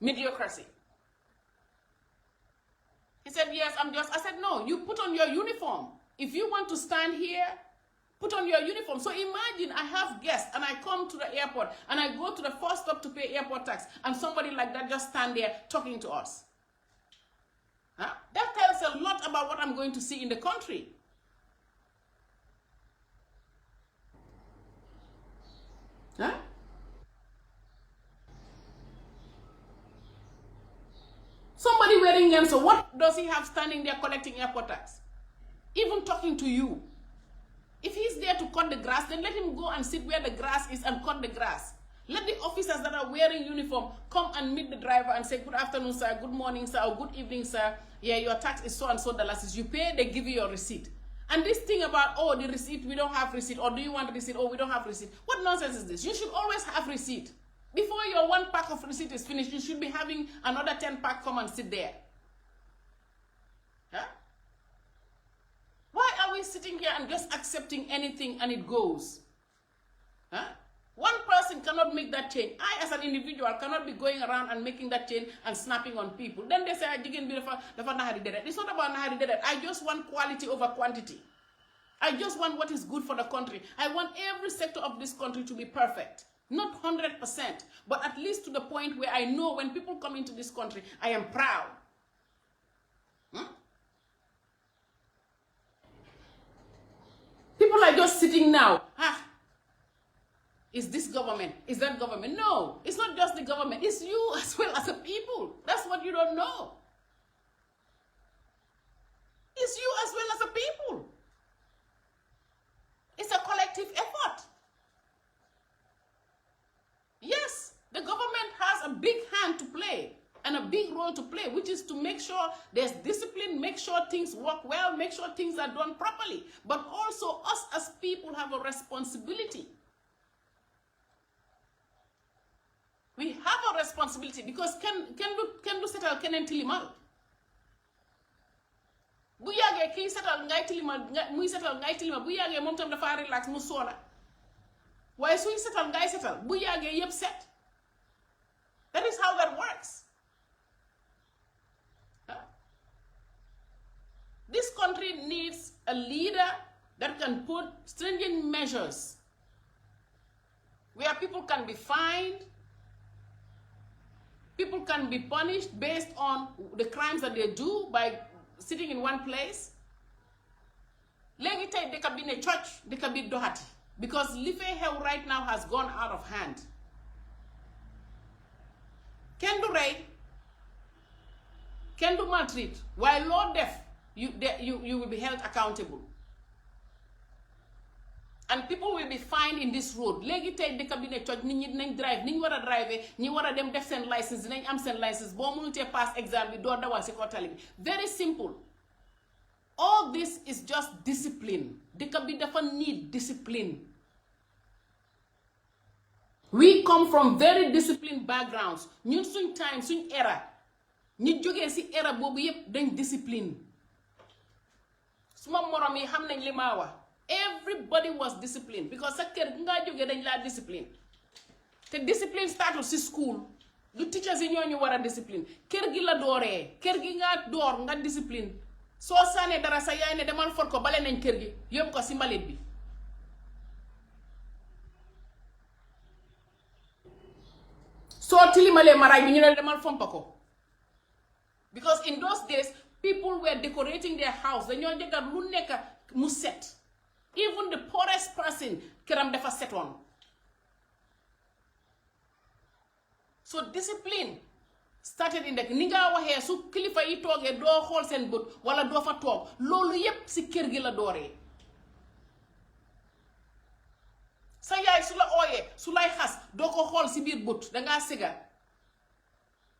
mediocrity. He said, yes, I said, no, you put on your uniform. If you want to stand here, put on your uniform. So imagine I have guests and I come to the airport and I go to the first stop to pay airport tax and somebody like that just stand there talking to us. Huh? That tells a lot about what I'm going to see in the country. Huh? Somebody wearing them, so what does he have standing there collecting airport tax? Even talking to you. If he's there to cut the grass, then let him go and sit where the grass is and cut the grass. Let the officers that are wearing uniform come and meet the driver and say, good afternoon, sir, good morning, sir, or good evening, sir. Yeah, your tax is so and so dollars. You pay, they give you your receipt. And this thing about, oh, the receipt, we don't have receipt, or do you want receipt? Oh, we don't have receipt. What nonsense is this? You should always have receipt. Before your one pack of receipt is finished, you should be having another 10 pack come and sit there. Huh? Why are we sitting here and just accepting anything and it goes? Huh? One person cannot make that change. I, as an individual, cannot be going around and making that change and snapping on people. Then they say, it's not about Nahari Dedet. I just want quality over quantity. I just want what is good for the country. I want every sector of this country to be perfect. Not 100%, but at least to the point where I know when people come into this country, I am proud. Hmm? People are just sitting now. Is this government? Is that government? No, it's not just the government. It's you as well as the people. That's what you don't know. It's you as well as the people. It's a collective effort. Yes, the government has a big hand to play and a big role to play, which is to make sure there's discipline, make sure things work well, make sure things are done properly. But also us as people have a responsibility. We have a responsibility because can do settle kenen tilimal. Bu yagé ki settle ngay tilimal muy settle ngay tilimal bu yagé mom tam dafa relax mu sona. Waye suy settle ngay settle bu yagé yeb set. That is how that works. Huh? This country needs a leader that can put stringent measures where people can be fined, people can be punished based on the crimes that they do by sitting in one place. Léegi tey dëkk bi ne church dëkk bi doxati because li fay xew right now has gone out of hand. Kenn du rey, kenn du maltreat waaye loo def you will be held accountable. And people will be fined in this road. Léegi tey dëkk bi ne church nit ñi dinañ drive ni ñu war a drive ñi war a dem def seen license dinañ am seen license boo mënutee pass exam bi doo dawal si kaw tali bi. Very simple. All this is just discipline. Dëkk bi dafa need discipline. We come from very disciplined backgrounds. Ñun suñ time suñ era ñi jógee si era boobu yépp dañ discipline. Suma morom yi xam nañ li ma wax. Everybody was disciplined because sa kër nga jógee dañ laa discipline. Te discipline startul si school. Du teachers yi ñoo ñu war a discipline. Kër gi la dooree. Kër gi nga door nga discipline. Soo saanee dara sa yaay ne demal for ko bale nañ kër gi yóbbu ko si mbalit bi. Soo tilimalee maraay bi ñu ne demal fompa ko. Because in those days people were decorating their house dañoo jëkkat lu nekk mu set. Even the poorest person këram dafa setoon. So discipline started in the ni nga waxee su kilifa yi toogee doo xool seen bët wala doo fa toog loolu yépp si kër gi la dooree. Sa yaay su la ooyee su lay xas doo ko xool si biir bët dangaa siga.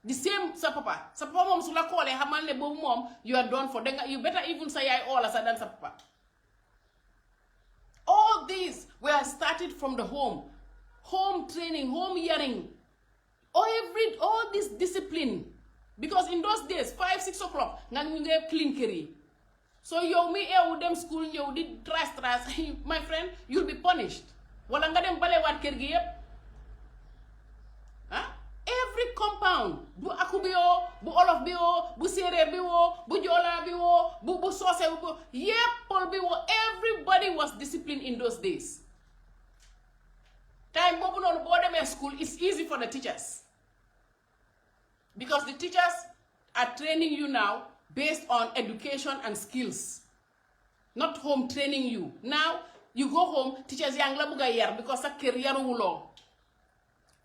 The same sa papa moom su la koolee xamal ne boobu moom you are done for you better even sa yaay oola sa dan sa papa. All these were started from the home training, home hearing, all this discipline. Because in those days, 5, 6 o'clock, nga ñu ngi clean kër yi. So yow mi eewu dem school ñëw di tras my friend, you'll be punished. Wala nga dem balewaat kër gi yépp. Every compound, bu aku bi woo, bu olof bi woo, bu séeréer bi woo, bu joolaa bi woo, bu soose bi woo, yéppal bi woo, everybody was disciplined in those days. Time boobu noonu boo demee school, it's easy for the teachers. Because the teachers are training you now based on education and skills. Not home training you. Now, you go home, teachers yang la buga yar because sa kër yaruwuloo.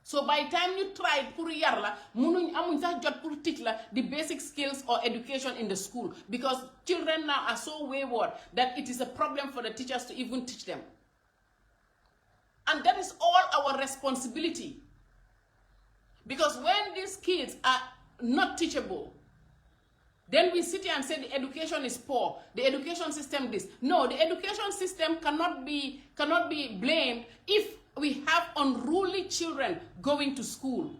So by the time you try pour yar la, amuñ sax jot pour teach la the basic skills or education in the school. Because children now are so wayward that it is a problem for the teachers to even teach them. And that is all our responsibility. Because when these kids are not teachable, then we sit here and say the education is poor, the education system this. No, the education system cannot be blamed if we have unruly children going to school.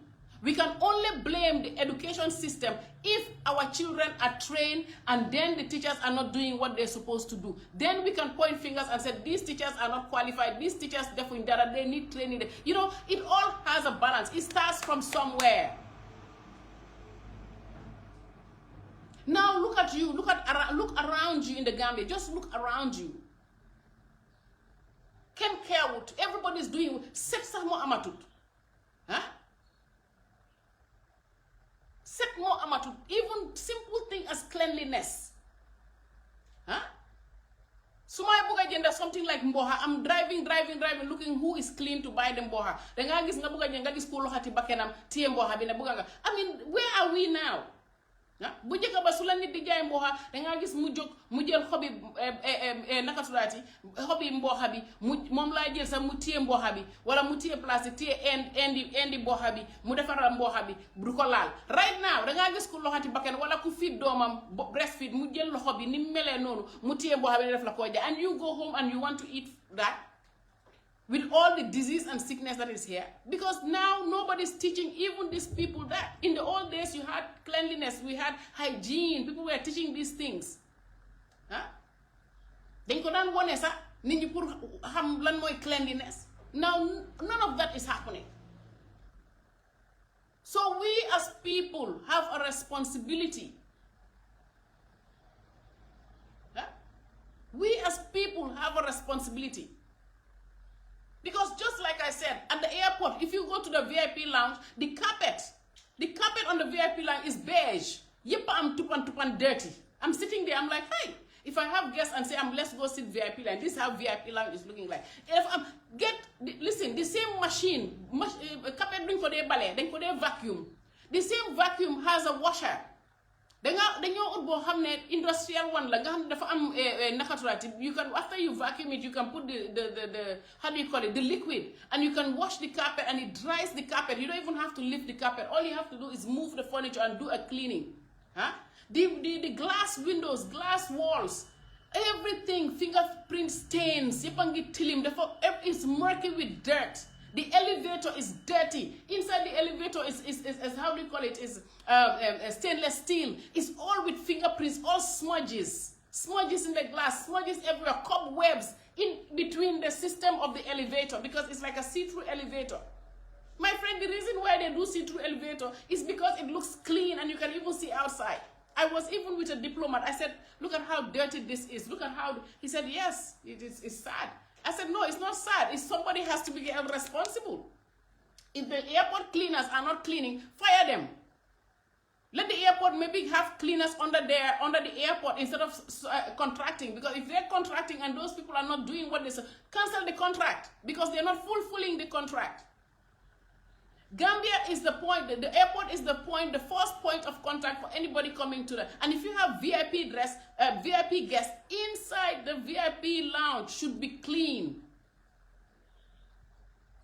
We can only blame the education system if our children are trained and then the teachers are not doing what they're supposed to do. Then we can point fingers and say, these teachers are not qualified, these teachers, therefore, they need training. You know, it all has a balance. It starts from somewhere. Now look at you, look around you in the Gambia. Just look around you. Can't care what everybody's doing. Set some more amatut. Huh? Set more amatut. Even simple thing as cleanliness. Huh? So my buga jenda something like mboha. I'm driving, looking who is clean to buy them mboha. Then I guess nga buga jenda gis kulo hati bakenam tie mboha bina buga nga. I mean, where are we now? Bu jëkk ba su la nit di jaay mboxa danga gis mu jóg mu jël xobi naka suraati xobi mboxa bi moom laa jël sax mu téye mboxa bi wala mu téye plastique téye indi mboxa bi mu defaral mboxa bi du ko laal right now danga gis ku loxati bakken wala ku feed doomam breastfeed mu jël loxo bi ni melee noonu mu téye mboxa bi ne def la koo jaay and you go home and you want to eat that with all the disease and sickness that is here. Because now nobody's teaching even these people that. In the old days, you had cleanliness, we had hygiene, people were teaching these things. Then ko dan wone sa nit ñi pour xam lan moy cleanliness. Now none of that is happening. So we as people have a responsibility. We as people have a responsibility. Because just like I said, at the airport, if you go to the VIP lounge, the carpet The carpet on the VIP line is beige. Yep, I'm tupan dirty. I'm sitting there, I'm like, hey, if I have guests and say, let's go sit VIP line, this is how VIP line is looking like. If I'm, listen, the same machine, carpet doing for their ballet, then for their vacuum. The same vacuum has a washer. Dañoo ut boo xam ne industrial one la nga xam dafa am nakaturati. You can, after you vacuum it, you can put the how do you call it, the liquid, and you can wash the carpet and it dries the carpet. You don't even have to lift the carpet. All you have to do is move the furniture and do a cleaning. Huh? The glass windows, glass walls, everything, fingerprint stains, it's murky with dirt. The elevator is dirty. Inside the elevator is how do you call it, is stainless steel. It's all with fingerprints, all smudges. Smudges in the glass, smudges everywhere, cobwebs in between the system of the elevator, because it's like a see-through elevator. My friend, the reason why they do see-through elevator is because it looks clean and you can even see outside. I was even with a diplomat. I said, look at how dirty this is. Look at how, he said, yes, it's sad. I said, no, it's not sad. It's somebody has to be held responsible. If the airport cleaners are not cleaning, fire them. Let the airport maybe have cleaners under the airport instead of contracting. Because if they're contracting and those people are not doing what they say, cancel the contract because they're not fulfilling the contract. Gambia is the point, the airport is the point, the first point of contact for anybody coming to that. And if you have VIP guests, inside the VIP lounge should be clean.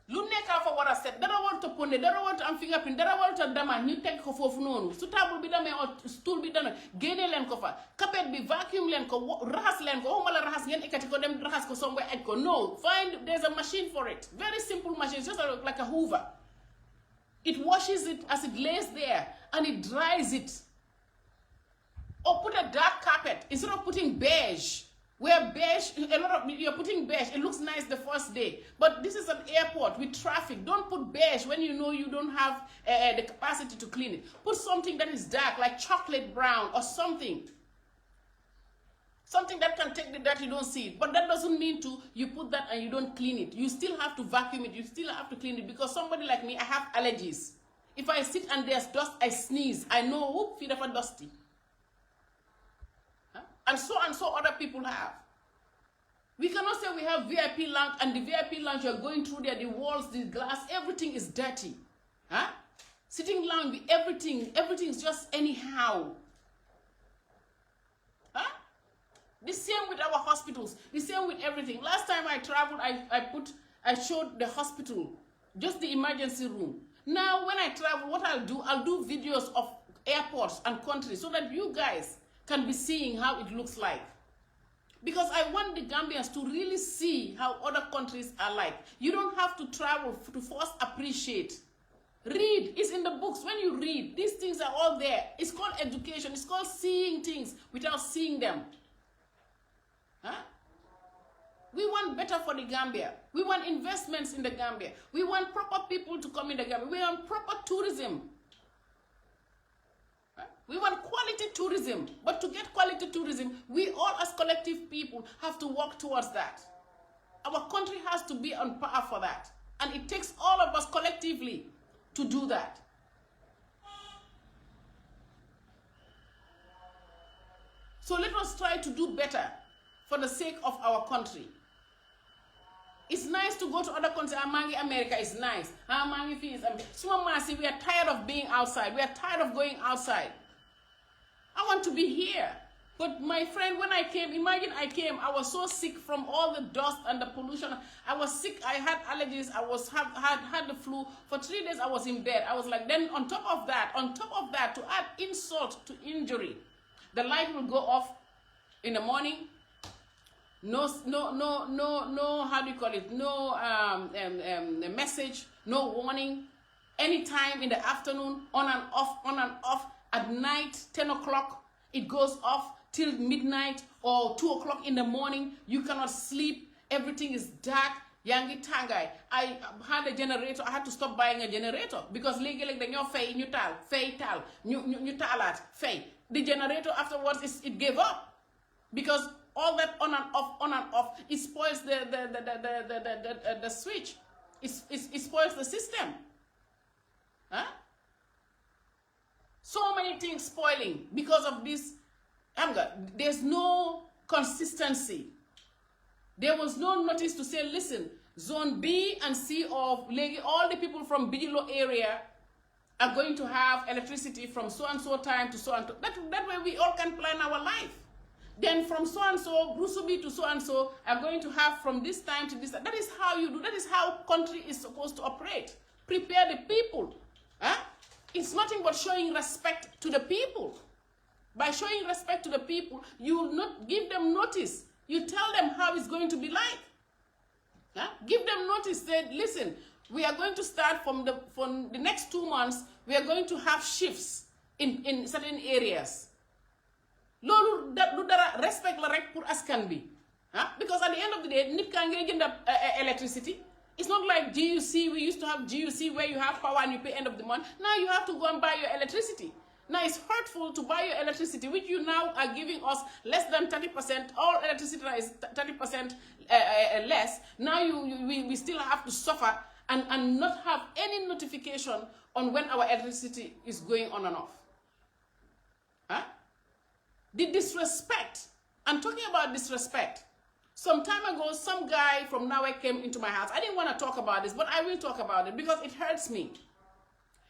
Lu nekk fa wara set dara warta ponde dara warta am fingerprint dara warta dama ñu tek ko fofu nonu su table bi damé o stool bi dana génné len ko fa carpet bi vacuum len ko rahas len ko wala rahas ngeen ekati ko dem rahas ko somewhere aj ko. No, there's a machine for it, very simple machine, just like a hoover. It washes it as it lays there and it dries it. Or put a dark carpet instead of putting beige. Where beige, you're putting beige, it looks nice the first day. But this is an airport with traffic. Don't put beige when you know you don't have the capacity to clean it. Put something that is dark, like chocolate brown or something. Something that can take the dirt, you don't see it. But that doesn't mean you put that and you don't clean it. You still have to vacuum it. You still have to clean it. Because somebody like me, I have allergies. If I sit and there's dust, I sneeze. I know, whoop, feet are dusty. Huh? And so other people have. We cannot say we have VIP lounge and the VIP lounge you're going through there, the walls, the glass, everything is dirty. Huh? Sitting lounge, everything is just anyhow. Huh? The same with our hospitals, the same with everything. Last time I traveled, I showed the hospital, just the emergency room. Now when I travel, what I'll do videos of airports and countries so that you guys can be seeing how it looks like. Because I want the Gambians to really see how other countries are like. You don't have to travel to first appreciate. Read, it's in the books. When you read, these things are all there. It's called education. It's called seeing things without seeing them. Huh? We want better for the Gambia. We want investments in the Gambia. We want proper people to come in the Gambia. We want proper tourism. Huh? We want quality tourism. But to get quality tourism, we all as collective people have to work towards that. Our country has to be on par for that. And it takes all of us collectively to do that. So let us try to do better for the sake of our country. It's nice to go to other countries. Amangi America is nice. Amangi fees. We are tired of being outside. We are tired of going outside. I want to be here. But my friend, when I came, imagine I came, I was so sick from all the dust and the pollution. I was sick, I had allergies, had the flu. For 3 days I was in bed. I was like, then on top of that, to add insult to injury, the light will go off in the morning. No, how do you call it? No message, no warning. Anytime in the afternoon, on and off. At night, 10 o'clock, it goes off till midnight or 2 o'clock in the morning. You cannot sleep. Everything is dark. Yangi Tangai. I had a generator. I had to stop buying a generator because legally the new fay new tal, new talat, fay. The generator afterwards it gave up because all that on and off, it spoils the switch. It spoils the system. Huh? So many things spoiling because of this anger. There's no consistency. There was no notice to say, listen, zone B and C of Legi, all the people from Bijilo area are going to have electricity from so and so time to so and so. That way we all can plan our life. Then from so and so, Brusubi to so and so are going to have from this time to this. That is how you do. That is how country is supposed to operate. Prepare the people. Huh? It's nothing but showing respect to the people. By showing respect to the people, you will not give them notice. You tell them how it's going to be like. Huh? Give them notice. Say, listen, we are going to start from the next 2 months. We are going to have shifts in certain areas. Lolu dara respect la rek pour askan bi. Because at the end of the day, nit ka ngay jënd electricity. It's not like GUC. We used to have GUC where you have power and you pay end of the month. Now you have to go and buy your electricity. Now it's hurtful to buy your electricity, which you now are giving us less than 30%. All electricity is 30% less. Now we still have to suffer and not have any notification on when our electricity is going on and off. Huh? The disrespect. I'm talking about disrespect. Some time ago, some guy from Nawe came into my house. I didn't want to talk about this, but I will talk about it because it hurts me.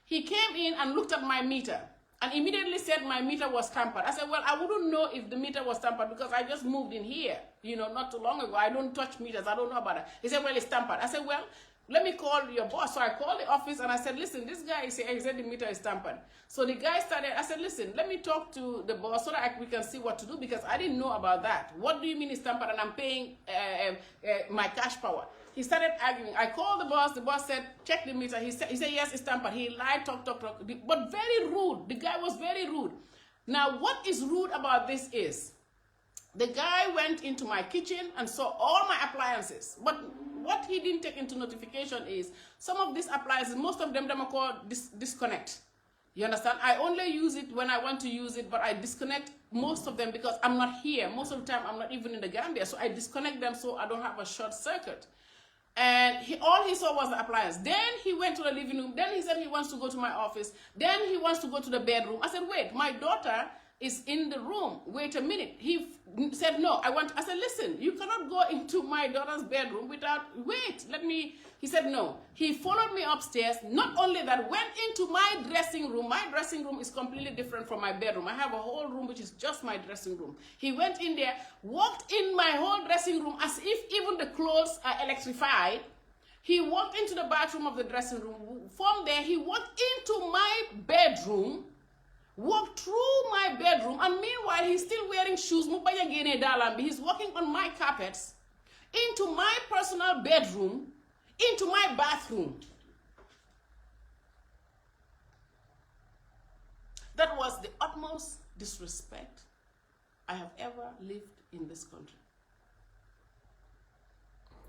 He came in and looked at my meter and immediately said my meter was tampered. I said, well, I wouldn't know if the meter was tampered because I just moved in here, not too long ago. I don't touch meters. I don't know about it. He said, well, it's tampered. I said, well, let me call your boss. So I called the office and I said, listen, this guy is saying the meter is tampered. So the guy started, I said, listen, let me talk to the boss so that we can see what to do because I didn't know about that. What do you mean it's tampered and I'm paying my cash power? He started arguing. I called the boss. The boss said, check the meter. He said, yes, it's tampered. He lied, talk. But very rude. The guy was very rude. Now, what is rude about this is, the guy went into my kitchen and saw all my appliances. But what he didn't take into notification is some of these appliances, most of them are called disconnect. You understand? I only use it when I want to use it, but I disconnect most of them because I'm not here. Most of the time, I'm not even in the Gambia. So I disconnect them so I don't have a short circuit. And all he saw was the appliance. Then he went to the living room. Then he said he wants to go to my office. Then he wants to go to the bedroom. I said, wait, my daughter is in the room. Wait a minute. He said, no, I said, listen, you cannot go into my daughter's bedroom without, he said, no. He followed me upstairs. Not only that, went into my dressing room. My dressing room is completely different from my bedroom. I have a whole room, which is just my dressing room. He went in there, walked in my whole dressing room as if even the clothes are electrified. He walked into the bathroom of the dressing room. From there, he walked into my bedroom, walked through my bedroom, and meanwhile he's still wearing shoes. He's walking on my carpets into my personal bedroom, into my bathroom. That was the utmost disrespect I have ever lived in this country.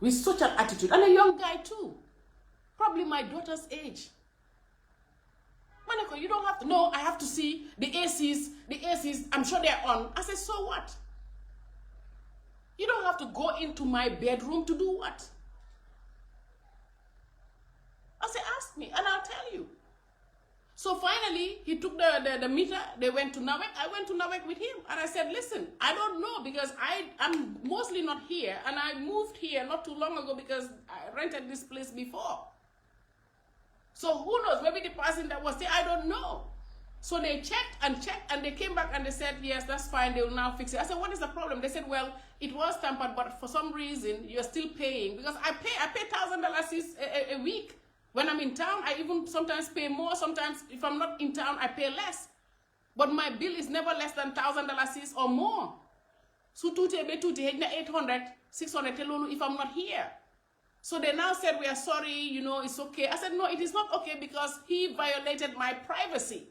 With such an attitude, and a young guy too, probably my daughter's age. Manako, you don't have to. No, I have to see the ACs, I'm sure they're on. I said, so what? You don't have to go into my bedroom to do what? I said, ask me, and I'll tell you. So finally, he took the meter, they went to Nawek, I went to Nawek with him, and I said, listen, I don't know, because I'm mostly not here, and I moved here not too long ago because I rented this place before. So who knows, maybe the person that was there, I don't know. So they checked, and they came back and they said, yes, that's fine, they will now fix it. I said, what is the problem? They said, well, it was tampered, but for some reason, you're still paying, because I pay $1,000 a week. When I'm in town, I even sometimes pay more. Sometimes if I'm not in town, I pay less. But my bill is never less than $1,000 or more. So 800, 600 if I'm not here. So they now said, we are sorry, it's okay. I said, no, it is not okay because he violated my privacy.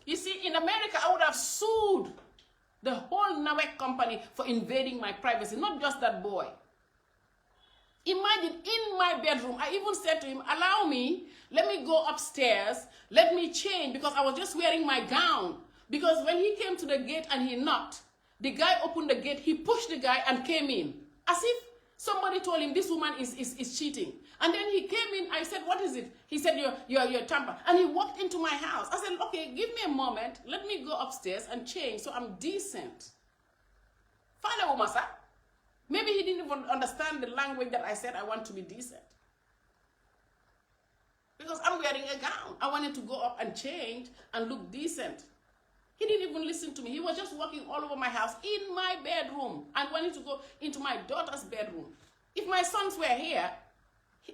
You see, in America, I would have sued the whole Nawek company for invading my privacy, not just that boy. Imagine, in my bedroom, I even said to him, allow me, let me go upstairs, let me change, because I was just wearing my gown. Because when he came to the gate and he knocked, the guy opened the gate, he pushed the guy and came in. As if Somebody told him this woman is cheating. And then he came in, I said, what is it? He said, you're tamper. And he walked into my house. I said, okay, give me a moment. Let me go upstairs and change so I'm decent. Father Umasa. Maybe he didn't even understand the language that I said I want to be decent. Because I'm wearing a gown. I wanted to go up and change and look decent. He didn't even listen to me. He was just walking all over my house in my bedroom and wanted to go into my daughter's bedroom. If my sons were here,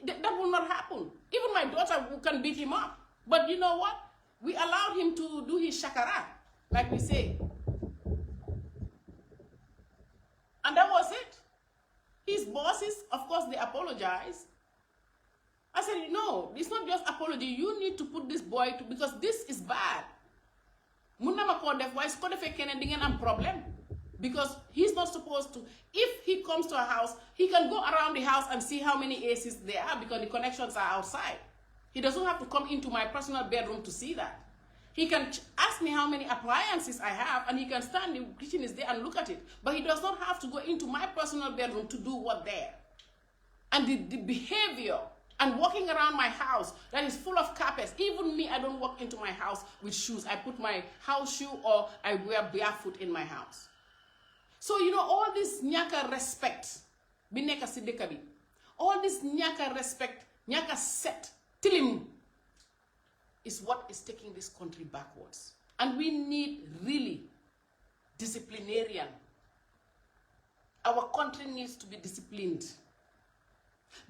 that would not happen. Even my daughter can beat him up. But you know what? We allowed him to do his shakara, like we say. And that was it. His bosses, of course, they apologized. I said, no, it's not just apology. You need to put this boy to, because this is bad. Problem because he's not supposed to. If he comes to a house, he can go around the house and see how many ACs there are because the connections are outside. He doesn't have to come into my personal bedroom to see that. He can ask me how many appliances I have and he can stand in the kitchen is there and look at it. But he does not have to go into my personal bedroom to do what there. And the behavior and walking around my house that is full of carpets. Even me, I don't walk into my house with shoes. I put my house shoe or I wear barefoot in my house. So, you know, all this nyaka respect, all this nyaka respect, nyaka set, tilim, is what is taking this country backwards. And we need really disciplinarian. Our country needs to be disciplined.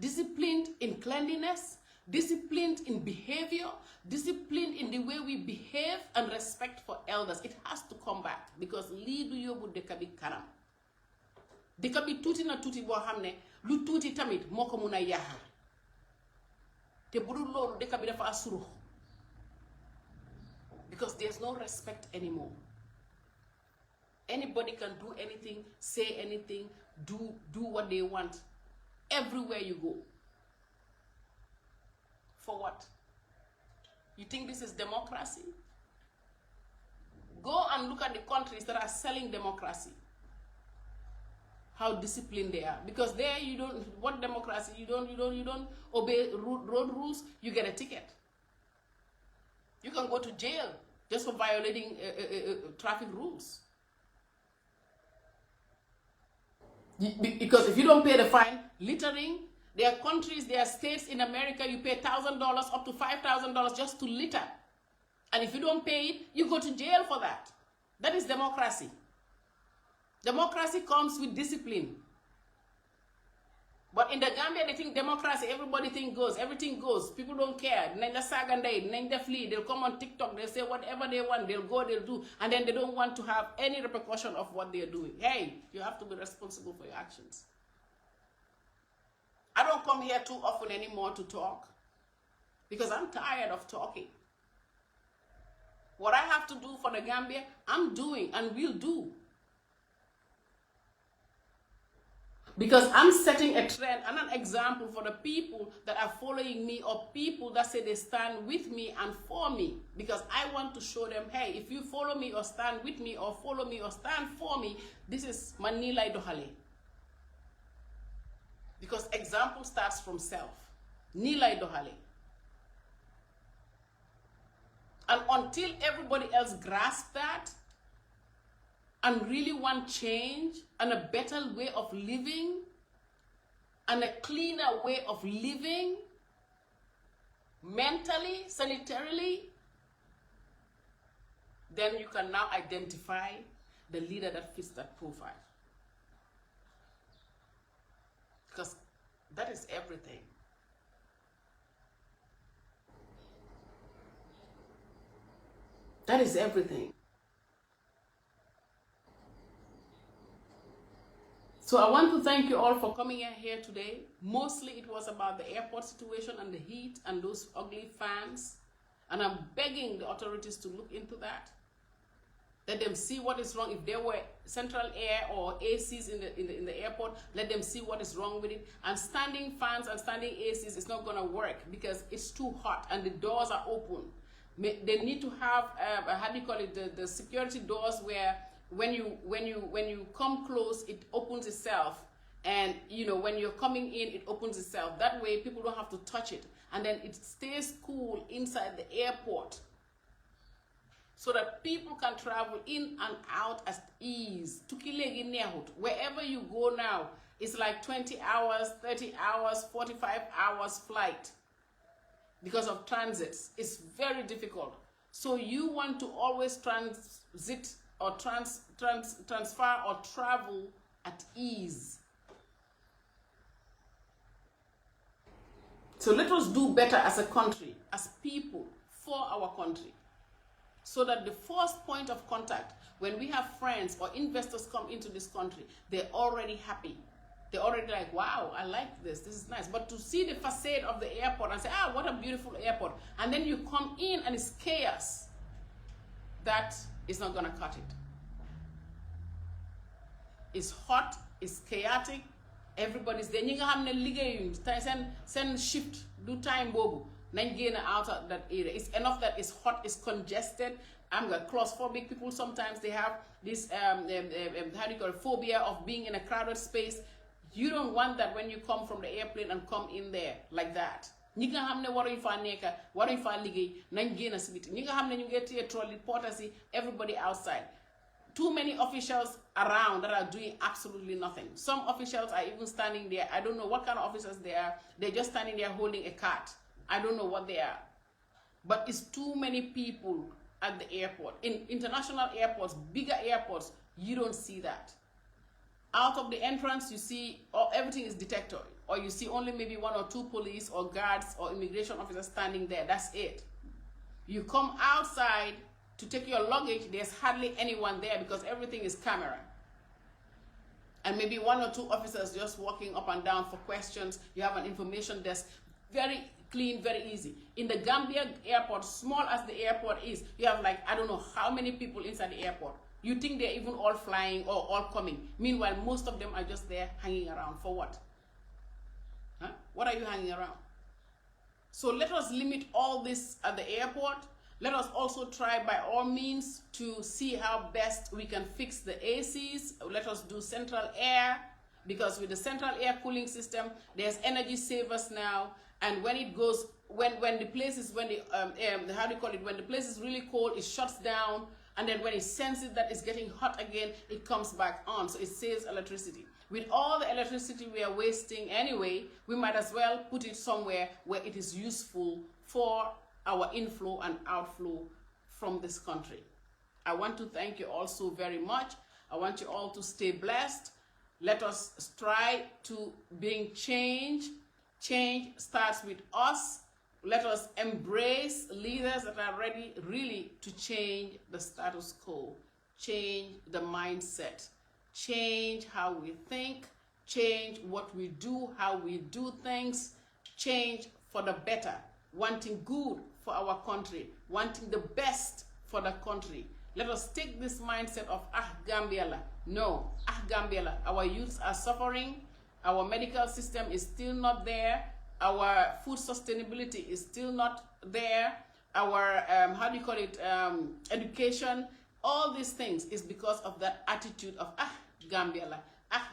Disciplined in cleanliness, disciplined in behavior, disciplined in the way we behave and respect for elders. It has to come back because lidu yobu dekabi karam. Dekabi tuti na tuti bo hamne, lu tuti tamit moko muna yaha. Te buru lolu dekabi dafa asuru. Because there's no respect anymore. Anybody can do anything, say anything, do what they want. Everywhere you go. For what? You think this is democracy? Go and look at the countries that are selling democracy. How disciplined they are. Because there you don't, what democracy? You don't obey road rules, you get a ticket. You can go to jail just for violating traffic rules. Because if you don't pay the fine, littering, there are countries, there are states in America, you pay $1,000 up to $5,000 just to litter. And if you don't pay it, you go to jail for that. That is democracy. Democracy comes with discipline. But in the Gambia, they think democracy, everybody think goes, everything goes. People don't care. They'll come on TikTok, they'll say whatever they want, they'll go, they'll do, and then they don't want to have any repercussion of what they're doing. Hey, you have to be responsible for your actions. I don't come here too often anymore to talk because I'm tired of talking. What I have to do for the Gambia, I'm doing and will do. Because I'm setting a trend and an example for the people that are following me or people that say they stand with me and for me. Because I want to show them, hey, if you follow me or stand with me or follow me or stand for me, this is Manila Dohale. Because example starts from self. Nilai Dohale. And until everybody else grasps that, and really want change and a better way of living and a cleaner way of living, mentally, sanitarily, then you can now identify the leader that fits that profile. Because that is everything. That is everything. So I want to thank you all for coming here today. Mostly it was about the airport situation and the heat and those ugly fans. And I'm begging the authorities to look into that. Let them see what is wrong. If there were central air or ACs in the airport, let them see what is wrong with it. And standing fans and standing ACs is not going to work because it's too hot and the doors are open. They need to have, how do you call it, the security doors where when you come close, it opens itself. And you know, when you're coming in, it opens itself. That way people don't have to touch it. And then it stays cool inside the airport, so that people can travel in and out at ease. Wherever you go now, it's like 20 hours, 30 hours, 45 hours flight because of transits. It's very difficult. So you want to always transit or transfer or travel at ease. So let us do better as a country, as people, for our country, so that the first point of contact, when we have friends or investors come into this country, they're already happy. They're already like, wow, I like this. This is nice. But to see the facade of the airport and say, ah, what a beautiful airport. And then you come in and it's chaos. That is not going to cut it. It's hot. It's chaotic. Everybody's there. You have to send shift, do time bobu. Then gain out of that area. It's enough that it's hot, it's congested. I'm got claustrophobic people. Sometimes they have this how do you call it, phobia of being in a crowded space. You don't want that when you come from the airplane and come in there like that. Ñi nga xamne waruñ fa nekk waruñ fa liggéey nañ génn si biti ñi nga xamne ñu ngi téye trolley porters yi, everybody outside. Too many officials around that are doing absolutely nothing. Some officials are even standing there. I don't know what kind of officers they are. They're just standing there holding a cart. I don't know what they are. But it's too many people at the airport. In international airports, bigger airports, you don't see that. Out of the entrance, you see everything is detected. Or you see only maybe 1 or 2 police or guards or immigration officers standing there. That's it. You come outside to take your luggage, there's hardly anyone there because everything is camera. And maybe 1 or 2 officers just walking up and down for questions. You have an information desk. Very clean, very easy. In the Gambia airport, small as the airport is, you have like, I don't know how many people inside the airport. You think they're even all flying or all coming. Meanwhile, most of them are just there hanging around. For what? Huh? What are you hanging around? So let us limit all this at the airport. Let us also try by all means to see how best we can fix the ACs. Let us do central air, because with the central air cooling system, there's energy savers now. And when it goes, when the place is, when the, how do you call it, when the place is really cold, it shuts down. And then when it senses that it's getting hot again, it comes back on. So it saves electricity. With all the electricity we are wasting anyway, we might as well put it somewhere where it is useful for our inflow and outflow from this country. I want to thank you all so very much. I want you all to stay blessed. Let us strive to bring change. Change starts with us. Let us embrace leaders that are ready really to change the status quo, change the mindset, change how we think, change what we do, how we do things, change for the better, wanting good for our country, wanting the best for the country. Let us take this mindset of, Gambia. No, Gambia. Our youths are suffering. Our medical system is still not there. Our food sustainability is still not there. Our, how do you call it, education. All these things is because of that attitude of, Gambia.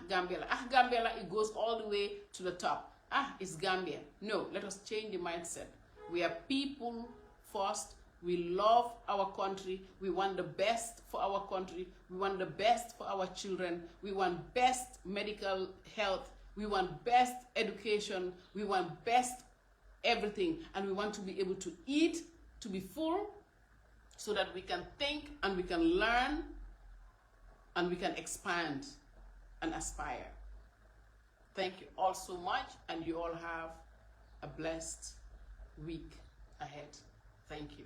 Gambia. Gambia, it goes all the way to the top. It's Gambia. No, let us change the mindset. We are people first. We love our country. We want the best for our country. We want the best for our children. We want best medical health. We want best education. We want best everything. And we want to be able to eat, to be full, so that we can think and we can learn and we can expand and aspire. Thank you all so much, and you all have a blessed week ahead. Thank you.